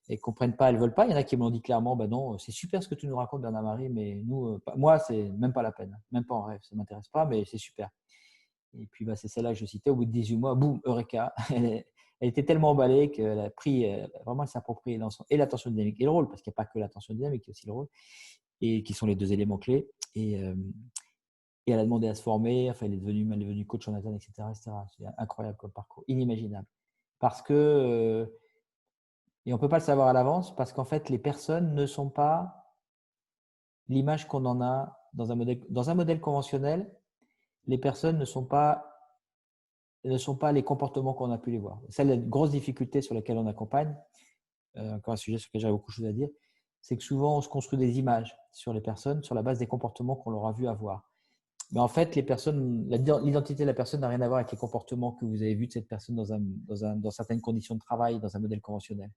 ne comprennent pas, elles ne veulent pas. Il y en a qui m'ont dit clairement, non, c'est super ce que tu nous racontes, Bernard-Marie, mais nous, moi, c'est même pas la peine, même pas en rêve, ça ne m'intéresse pas, mais c'est super. Et puis, c'est celle-là que je citais. Au bout de 18 mois, boum, Eureka. Elle était tellement emballée qu'elle a pris, vraiment, elle s'est appropriée et la tension dynamique et le rôle, parce qu'il n'y a pas que la tension dynamique, il y a aussi le rôle, et qui sont les 2 éléments clés. Et elle a demandé à se former. Enfin, elle est devenue coach en interne, etc. C'est incroyable comme parcours, inimaginable. Parce que, et on ne peut pas le savoir à l'avance, parce qu'en fait, les personnes ne sont pas l'image qu'on en a dans un modèle conventionnel. Les personnes ne sont pas les comportements qu'on a pu les voir. C'est la grosse difficulté sur laquelle on accompagne, encore un sujet sur lequel j'ai beaucoup de choses à dire, c'est que souvent on se construit des images sur les personnes sur la base des comportements qu'on leur a vu avoir. Mais en fait, l'identité de la personne n'a rien à voir avec les comportements que vous avez vus de cette personne dans certaines conditions de travail, dans un modèle conventionnel.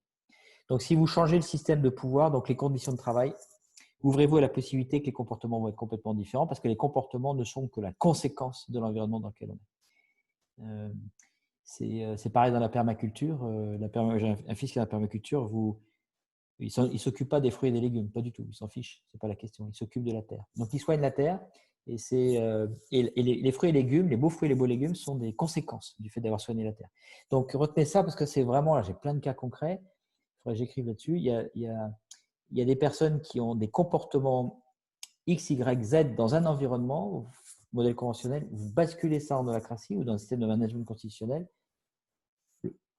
Donc, si vous changez le système de pouvoir, donc les conditions de travail, ouvrez-vous à la possibilité que les comportements vont être complètement différents parce que les comportements ne sont que la conséquence de l'environnement dans lequel on est. C'est pareil dans la permaculture. J'ai un fils qui est dans la permaculture. Il ne s'occupe pas des fruits et des légumes, pas du tout. Il s'en fiche, ce n'est pas la question. Il s'occupe de la terre. Donc, il soigne la terre. Et les fruits et légumes, les beaux fruits et les beaux légumes sont des conséquences du fait d'avoir soigné la terre. Donc, retenez ça parce que c'est vraiment, là, j'ai plein de cas concrets. Il faudrait que j'écrive là-dessus. Il y a des personnes qui ont des comportements X, Y, Z dans un environnement, modèle conventionnel. Vous basculez ça en holacratie ou dans un système de management constitutionnel.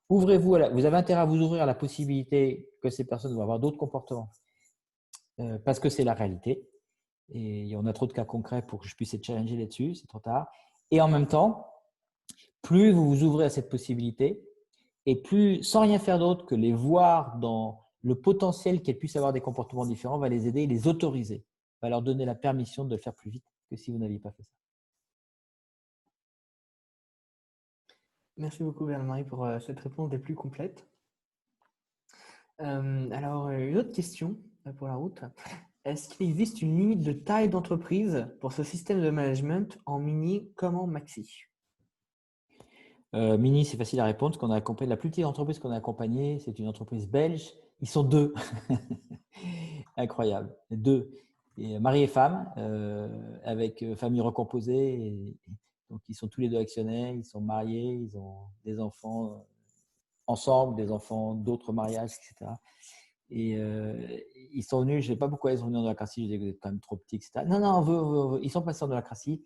Vous avez intérêt à vous ouvrir à la possibilité que ces personnes vont avoir d'autres comportements parce que c'est la réalité. Et on a trop de cas concrets pour que je puisse être challengé là-dessus, c'est trop tard. Et en même temps, plus vous vous ouvrez à cette possibilité, et plus, sans rien faire d'autre que les voir dans le potentiel qu'elles puissent avoir des comportements différents, va les aider et les autoriser, va leur donner la permission de le faire plus vite que si vous n'aviez pas fait ça. Merci beaucoup, Bernard-Marie, pour cette réponse des plus complètes. Alors, une autre question pour la route. Est-ce qu'il existe une limite de taille d'entreprise pour ce système de management en mini comme en maxi? Mini, c'est facile à répondre. Parce qu'on a accompagné, la plus petite entreprise qu'on a accompagnée, c'est une entreprise belge. Ils sont 2. Incroyable. 2. Et mari et femme, avec famille recomposée. Donc, ils sont tous les 2 actionnaires. Ils sont mariés. Ils ont des enfants ensemble, des enfants d'autres mariages, etc. Et ils sont venus, je ne sais pas pourquoi ils sont venus en holacratie, je disais que vous êtes quand même trop petits, etc. Non, on veut. Ils sont passés en holacratie.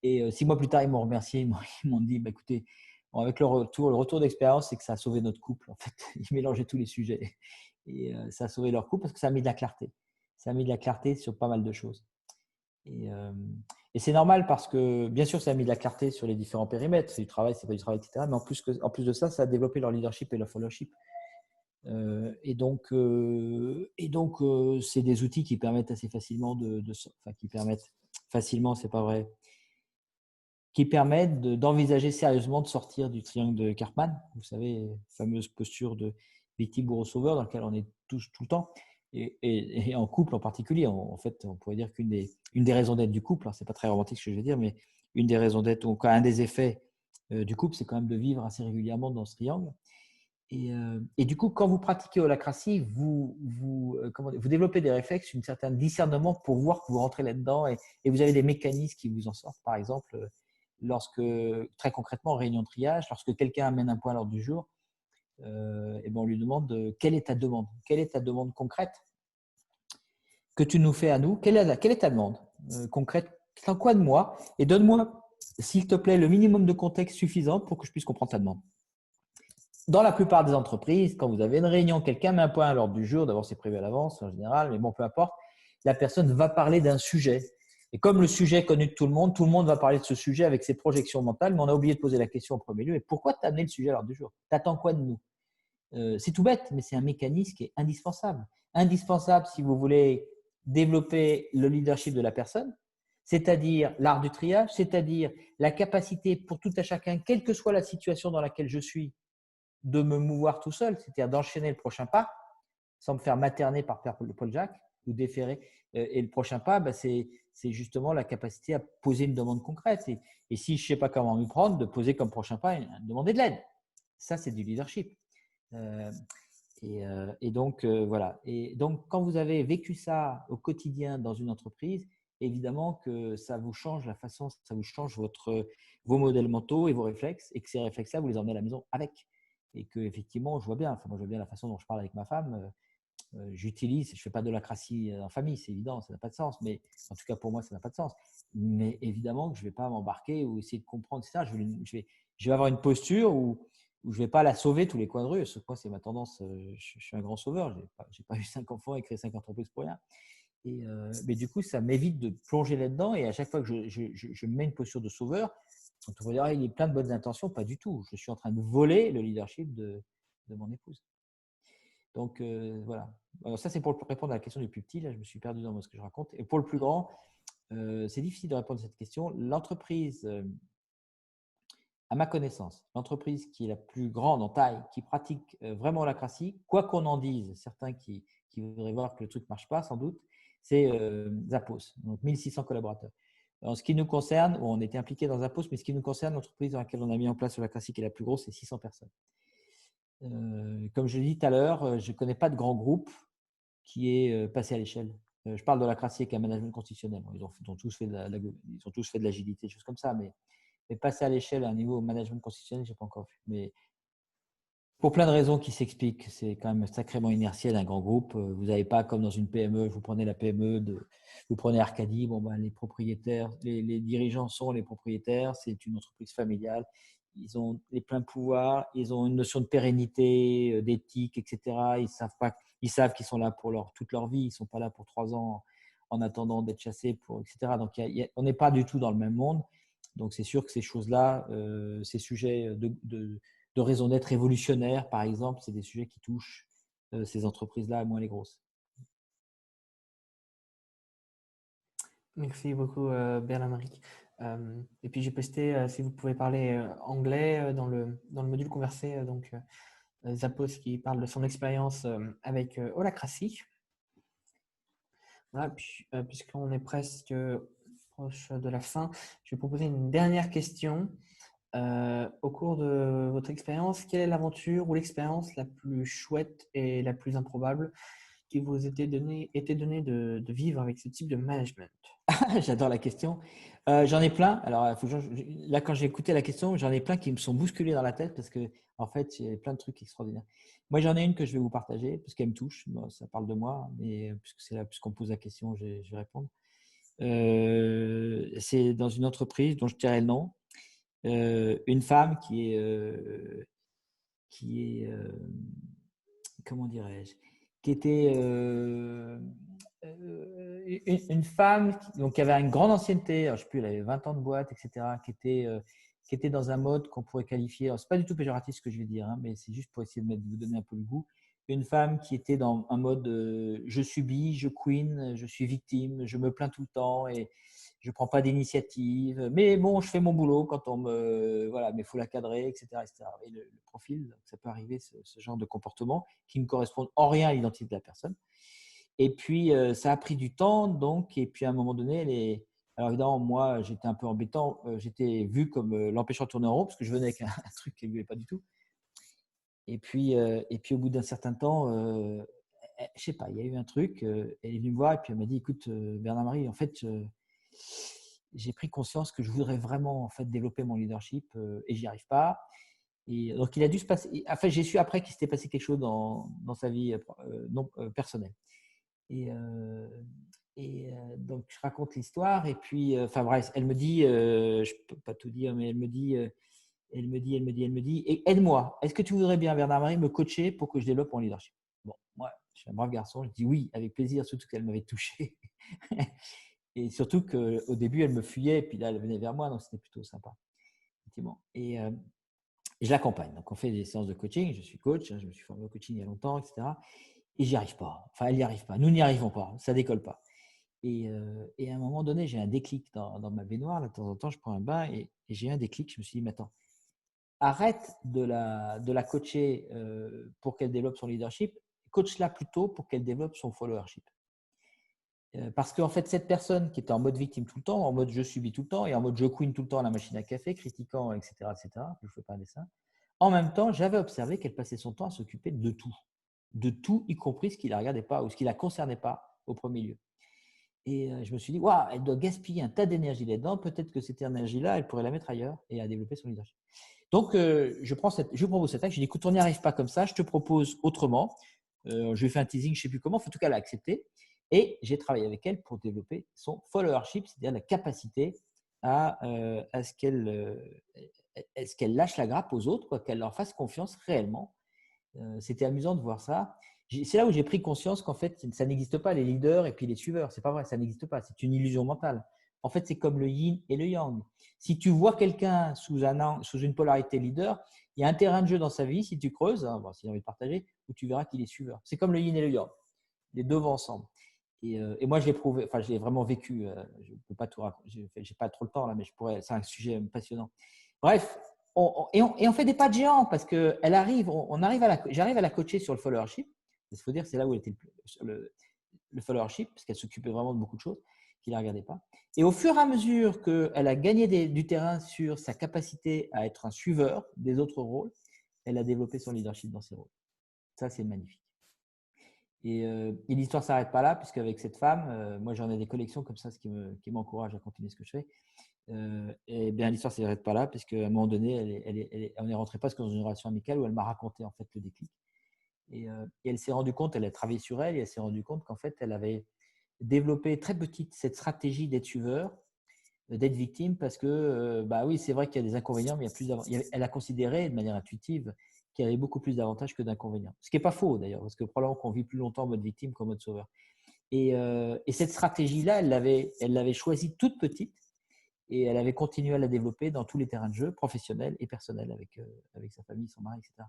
Et 6 mois plus tard, ils m'ont remercié, ils m'ont dit, bah, écoutez, bon, avec le retour d'expérience, c'est que ça a sauvé notre couple. En fait, ils mélangeaient tous les sujets. Et ça a sauvé leur couple parce que ça a mis de la clarté. Ça a mis de la clarté sur pas mal de choses. Et c'est normal parce que, bien sûr, ça a mis de la clarté sur les différents périmètres. C'est du travail, c'est pas du travail, etc. Mais en plus de ça, ça a développé leur leadership et leur followership. Et donc, c'est des outils qui permettent assez facilement qui permettent facilement, c'est pas vrai, qui permettent d'envisager sérieusement de sortir du triangle de Karpman. Vous savez, fameuse posture de victime bourreau sauveur dans laquelle on est tous tout le temps. Et en couple en particulier, en fait, on pourrait dire qu'une des raisons d'être du couple, c'est pas très romantique ce que je vais dire, mais une des raisons d'être, ou un des effets du couple, c'est quand même de vivre assez régulièrement dans ce triangle. Et du coup, quand vous pratiquez holacratie, vous développez des réflexes, un certain discernement pour voir que vous rentrez là-dedans et vous avez des mécanismes qui vous en sortent. Par exemple, très concrètement, en réunion de triage, lorsque quelqu'un amène un point à l'ordre du jour, et ben on lui demande quelle est ta demande? Quelle est ta demande concrète que tu nous fais à nous? Quelle est ta demande concrète? T'attends quoi de moi? Et donne-moi, s'il te plaît, le minimum de contexte suffisant pour que je puisse comprendre ta demande. Dans la plupart des entreprises, quand vous avez une réunion, quelqu'un met un point à l'ordre du jour, d'abord c'est prévu à l'avance en général, mais bon, peu importe, la personne va parler d'un sujet. Et comme le sujet est connu de tout le monde va parler de ce sujet avec ses projections mentales, mais on a oublié de poser la question en premier lieu, et pourquoi tu as amené le sujet à l'ordre du jour? T'attends quoi de nous? C'est tout bête, mais c'est un mécanisme qui est indispensable. Indispensable si vous voulez développer le leadership de la personne, c'est-à-dire l'art du triage, c'est-à-dire la capacité pour tout à chacun, quelle que soit la situation dans laquelle je suis, de me mouvoir tout seul, c'est-à-dire d'enchaîner le prochain pas, sans me faire materner par Paul Jacques ou déférer. Et le prochain pas, c'est justement la capacité à poser une demande concrète. Et si je ne sais pas comment m'y prendre, de poser comme prochain pas, demander de l'aide. Ça, c'est du leadership. Et donc, voilà. Et donc, quand vous avez vécu ça au quotidien dans une entreprise, évidemment que ça vous change la façon, ça vous change vos modèles mentaux et vos réflexes, et que ces réflexes-là, vous les emmenez à la maison avec. Et que effectivement, je vois bien, moi je vois bien la façon dont je parle avec ma femme. J'utilise, je fais pas de l'holacratie en famille, c'est évident, ça n'a pas de sens. Mais en tout cas pour moi, ça n'a pas de sens. Mais évidemment que je vais pas m'embarquer ou essayer de comprendre, etc. Je vais avoir une posture où je vais pas la sauver tous les coins de rue. Ce point, c'est ma tendance. Je suis un grand sauveur. J'ai pas eu 5 enfants et créé 5 entreprises pour rien. Mais du coup, ça m'évite de plonger là-dedans. Et à chaque fois que je mets une posture de sauveur, on va dire, il est plein de bonnes intentions, pas du tout. Je suis en train de voler le leadership de mon épouse. Donc, voilà. Alors ça, c'est pour répondre à la question du plus petit. Là, je me suis perdu dans ce que je raconte. Et pour le plus grand, c'est difficile de répondre à cette question. L'entreprise, à ma connaissance, l'entreprise qui est la plus grande en taille, qui pratique vraiment l'holacratie, quoi qu'on en dise, certains qui voudraient voir que le truc ne marche pas, sans doute, c'est Zappos, donc 1600 collaborateurs. En ce qui nous concerne, on était impliqué dans Zappos, mais ce qui nous concerne, l'entreprise dans laquelle on a mis en place l'holacratie qui est la plus grosse, c'est 600 personnes. Comme je l'ai dit tout à l'heure, je ne connais pas de grand groupe qui est passé à l'échelle. Je parle de l'holacratie avec un management constitutionnel. Ils ont tous fait de l'agilité, des choses comme ça, mais passer à l'échelle à un niveau management constitutionnel, je n'ai pas encore vu. Mais pour plein de raisons qui s'expliquent, c'est quand même sacrément inertiel un grand groupe. Vous n'avez pas comme dans une PME, vous prenez la PME, vous prenez Arcadie, les propriétaires, les dirigeants sont les propriétaires, c'est une entreprise familiale, ils ont les pleins pouvoirs, ils ont une notion de pérennité, d'éthique, etc. Ils savent qu'ils sont là pour toute leur vie, ils ne sont pas là pour 3 ans en attendant d'être chassés, etc. Donc on n'est pas du tout dans le même monde. Donc c'est sûr que ces choses-là, ces sujets de raison d'être révolutionnaire, par exemple, c'est des sujets qui touchent ces entreprises-là, moins les grosses. Merci beaucoup, Bernard-Marie. Et puis j'ai posté, si vous pouvez parler anglais dans le module conversé, donc Zappos qui parle de son expérience avec holacratie. Voilà, puisqu'on est presque proche de la fin, je vais proposer une dernière question. Au cours de votre expérience, quelle est l'aventure ou l'expérience la plus chouette et la plus improbable qui vous était donné de vivre avec ce type de management? J'adore la question. J'en ai plein. Alors, là, quand j'ai écouté la question, j'en ai plein qui me sont bousculés dans la tête parce que, en fait, il y a plein de trucs extraordinaires. Moi, j'en ai une que je vais vous partager parce qu'elle me touche. Bon, ça parle de moi, mais puisqu'on pose la question, je vais répondre. C'est dans une entreprise dont je tairai le nom. Une femme qui est comment dirais-je, qui était une femme qui avait une grande ancienneté, alors, je ne sais plus, elle avait 20 ans de boîte, etc., qui était dans un mode qu'on pourrait qualifier, ce n'est pas du tout péjoratif ce que je vais dire, hein, mais c'est juste pour essayer de vous donner un peu le goût, une femme qui était dans un mode je subis, je queen, je suis victime, je me plains tout le temps et je ne prends pas d'initiative, mais bon, je fais mon boulot quand on me… Voilà, mais il faut la cadrer, etc. etc. Et le profil, ça peut arriver, ce genre de comportement qui ne correspond en rien à l'identité de la personne. Et puis, ça a pris du temps, donc, et puis à un moment donné, alors évidemment, moi, j'étais un peu embêtant, j'étais vu comme l'empêchant de tourner en rond, parce que je venais avec un truc qui ne lui allait pas du tout. Et puis au bout d'un certain temps, je ne sais pas, il y a eu un truc, elle est venue me voir, et puis elle m'a dit, écoute, Bernard-Marie, en fait, j'ai pris conscience que je voudrais vraiment en fait développer mon leadership et j'y arrive pas. Et donc il a dû se passer. Enfin, j'ai su après qu'il s'était passé quelque chose dans sa vie personnelle. Et, donc je raconte l'histoire et puis enfin bref, elle me dit, je peux pas tout dire, mais elle me dit, et aide-moi. Est-ce que tu voudrais bien, Bernard-Marie, me coacher pour que je développe mon leadership? Bon, moi, je suis un brave garçon, je dis oui, avec plaisir, surtout qu'elle m'avait touché. Et surtout qu'au début, elle me fuyait, et puis là, elle venait vers moi, donc c'était plutôt sympa. Effectivement. Et je l'accompagne. Donc, on fait des séances de coaching. Je suis coach, je me suis formé au coaching il y a longtemps, etc. Et j'y arrive pas. Enfin, elle n'y arrive pas. Nous n'y arrivons pas. Ça décolle pas. Et à un moment donné, j'ai un déclic dans ma baignoire. Là, de temps en temps, je prends un bain et j'ai un déclic. Je me suis dit, mais attends, arrête de la coacher pour qu'elle développe son leadership. Coach-la plutôt pour qu'elle développe son followership. Parce qu'en fait, cette personne qui était en mode victime tout le temps, en mode je subis tout le temps et en mode je queen tout le temps à la machine à café, critiquant, etc., je ne fais pas un dessin. En même temps, j'avais observé qu'elle passait son temps à s'occuper de tout, y compris ce qui ne la regardait pas ou ce qui ne la concernait pas au premier lieu. Et je me suis dit, waouh, elle doit gaspiller un tas d'énergie là-dedans. Peut-être que cette énergie-là, elle pourrait la mettre ailleurs et à développer son leadership. Donc, je propose cette acte. Je dis, écoute, on n'y arrive pas comme ça. Je te propose autrement. Je lui fais un teasing, je ne sais plus comment. En tout cas, elle a accepté. Et j'ai travaillé avec elle pour développer son followership, c'est-à-dire la capacité à ce qu'elle lâche la grappe aux autres, qu'elle leur fasse confiance réellement. C'était amusant de voir ça. C'est là où j'ai pris conscience qu'en fait, ça n'existe pas les leaders et puis les suiveurs. C'est pas vrai, ça n'existe pas. C'est une illusion mentale. En fait, c'est comme le yin et le yang. Si tu vois quelqu'un sous une polarité leader, il y a un terrain de jeu dans sa vie, si tu creuses, hein, bon, s'il a envie de partager, où tu verras qu'il est suiveur. C'est comme le yin et le yang. Les deux vont ensemble. Et moi, je l'ai prouvé, enfin, je l'ai vraiment vécu. Je ne peux pas tout raconter, je n'ai pas trop le temps là, mais c'est un sujet passionnant. Bref, on fait des pas de géant parce que j'arrive à la coacher sur le followership. Il faut dire, c'est là où elle était le followership, parce qu'elle s'occupait vraiment de beaucoup de choses qui ne la regardaient pas. Et au fur et à mesure qu'elle a gagné du terrain sur sa capacité à être un suiveur des autres rôles, elle a développé son leadership dans ses rôles. Ça, c'est magnifique. Et l'histoire ne s'arrête pas là, puisqu'avec cette femme, moi j'en ai des collections comme ça, ce qui m'encourage à continuer ce que je fais. Et bien l'histoire ne s'arrête pas là, puisqu'à un moment donné, on est rentré presque dans une relation amicale où elle m'a raconté en fait le déclic. Et elle s'est rendue compte, elle a travaillé sur elle, et elle s'est rendue compte qu'en fait elle avait développé très petite cette stratégie d'être suiveur, d'être victime, parce que bah oui, c'est vrai qu'il y a des inconvénients, mais il y a plus elle a considéré de manière intuitive qu'il y avait beaucoup plus d'avantages que d'inconvénients. Ce qui n'est pas faux d'ailleurs, parce que probablement qu'on vit plus longtemps en mode victime qu'en mode sauveur. Et cette stratégie-là, elle l'avait choisie toute petite et elle avait continué à la développer dans tous les terrains de jeu, professionnels et personnels, avec sa famille, son mari, etc.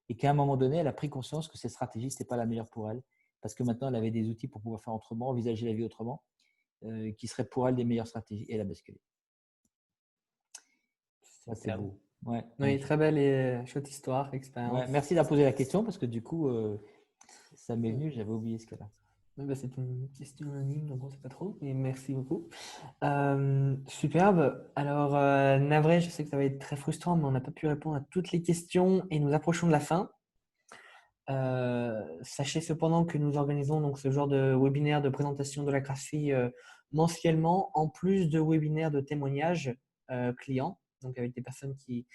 Et qu'à un moment donné, elle a pris conscience que cette stratégie, ce n'était pas la meilleure pour elle, parce que maintenant, elle avait des outils pour pouvoir faire autrement, envisager la vie autrement, qui seraient pour elle des meilleures stratégies. Et elle a basculé. Ça, c'est beau. Ouais, oui, très belle et chouette histoire, expérience. Ouais, merci d'avoir posé la question parce que du coup, ça m'est venu, j'avais oublié ce cas-là. Bah, c'est une question anonyme, donc on ne sait pas trop, mais merci beaucoup. Superbe. Alors, navré, je sais que ça va être très frustrant, mais on n'a pas pu répondre à toutes les questions et nous approchons de la fin. Sachez cependant que nous organisons donc ce genre de webinaire de présentation de la graphie mensuellement, en plus de webinaires de témoignages clients, donc avec des personnes qui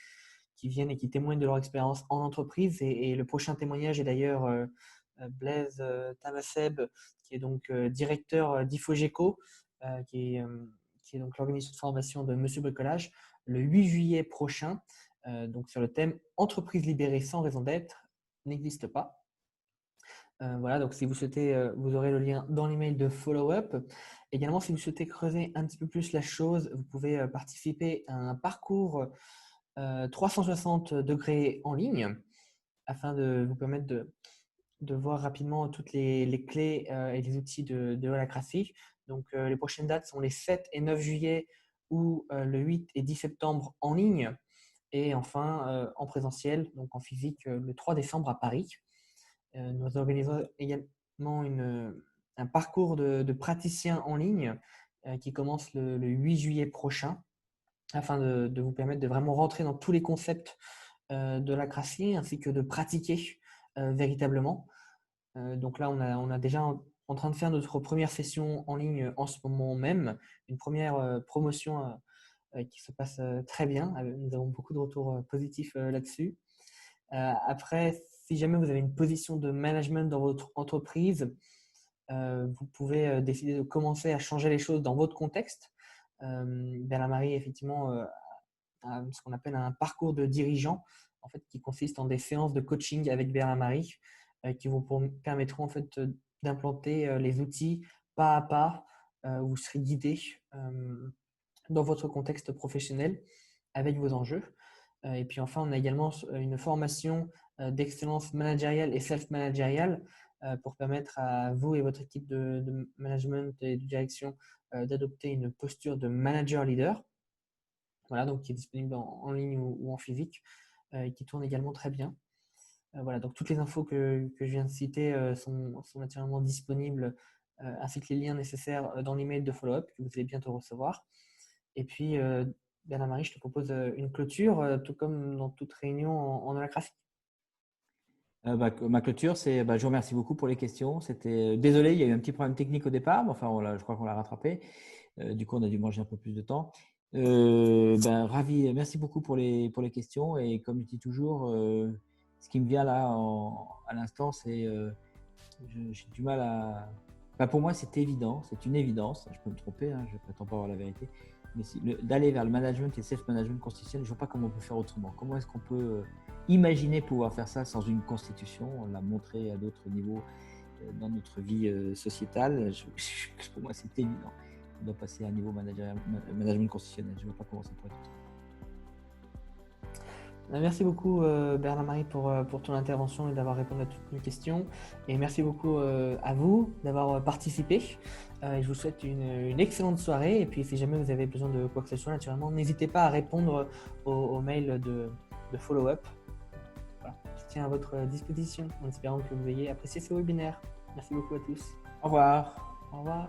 viennent et qui témoignent de leur expérience en entreprise. Et le prochain témoignage est d'ailleurs Blaise Tamasseb, qui est donc directeur d'Ifogeco, qui est donc l'organisation de formation de Monsieur Bricolage, le 8 juillet prochain, donc sur le thème « Entreprise libérée sans raison d'être n'existe pas ». Voilà, donc si vous souhaitez, vous aurez le lien dans l'email de follow-up. Également, si vous souhaitez creuser un petit peu plus la chose, vous pouvez participer à un parcours 360 degrés en ligne afin de vous permettre de voir rapidement toutes les clés et les outils de holacratie. Donc, les prochaines dates sont les 7 et 9 juillet ou le 8 et 10 septembre en ligne. Et enfin, en présentiel, donc en physique, le 3 décembre à Paris. Nous organisons également un parcours de praticiens en ligne qui commence le 8 juillet prochain, afin de vous permettre de vraiment rentrer dans tous les concepts de l'acratie ainsi que de pratiquer véritablement. Donc là, on a déjà en train de faire notre première session en ligne en ce moment même, une première promotion qui se passe très bien. Nous avons beaucoup de retours positifs là-dessus. Après, si jamais vous avez une position de management dans votre entreprise, vous pouvez décider de commencer à changer les choses dans votre contexte. Bernard-Marie, effectivement, a ce qu'on appelle un parcours de dirigeant, en fait, qui consiste en des séances de coaching avec Bernard-Marie qui vous permettront en fait, d'implanter les outils pas à pas où vous serez guidé dans votre contexte professionnel avec vos enjeux. Et puis enfin, on a également une formation d'excellence managériale et self-managériale pour permettre à vous et votre équipe de management et de direction d'adopter une posture de manager-leader. Voilà, donc qui est disponible en ligne ou en physique et qui tourne également très bien. Voilà, donc toutes les infos que je viens de citer sont naturellement disponibles ainsi que les liens nécessaires dans l'email de follow-up que vous allez bientôt recevoir. Et puis, Bernard-Marie, je te propose une clôture, tout comme dans toute réunion en holacratie. Ma clôture, c'est je vous remercie beaucoup pour les questions. Désolé, il y a eu un petit problème technique au départ, mais enfin, je crois qu'on l'a rattrapé. Du coup, on a dû manger un peu plus de temps. Ravi, merci beaucoup pour les questions. Et comme je dis toujours, ce qui me vient là à l'instant, c'est j'ai du mal à… pour moi, c'est évident, c'est une évidence. Je peux me tromper, je ne prétends pas avoir la vérité. Mais d'aller vers le management et self-management constitutionnel, je ne vois pas comment on peut faire autrement. Comment est-ce qu'on peut imaginer pouvoir faire ça sans une constitution? On l'a montré à d'autres niveaux dans notre vie sociétale. Pour moi, c'est évident. On doit passer à un niveau management constitutionnel. Je ne vois pas comment ça pourrait être autrement. Merci beaucoup Bernard-Marie pour ton intervention et d'avoir répondu à toutes mes questions. Et merci beaucoup à vous d'avoir participé. Je vous souhaite une excellente soirée. Et puis si jamais vous avez besoin de quoi que ce soit, naturellement, n'hésitez pas à répondre au mail de follow-up. Voilà. Je tiens à votre disposition en espérant que vous ayez apprécié ce webinaire. Merci beaucoup à tous. Au revoir. Au revoir.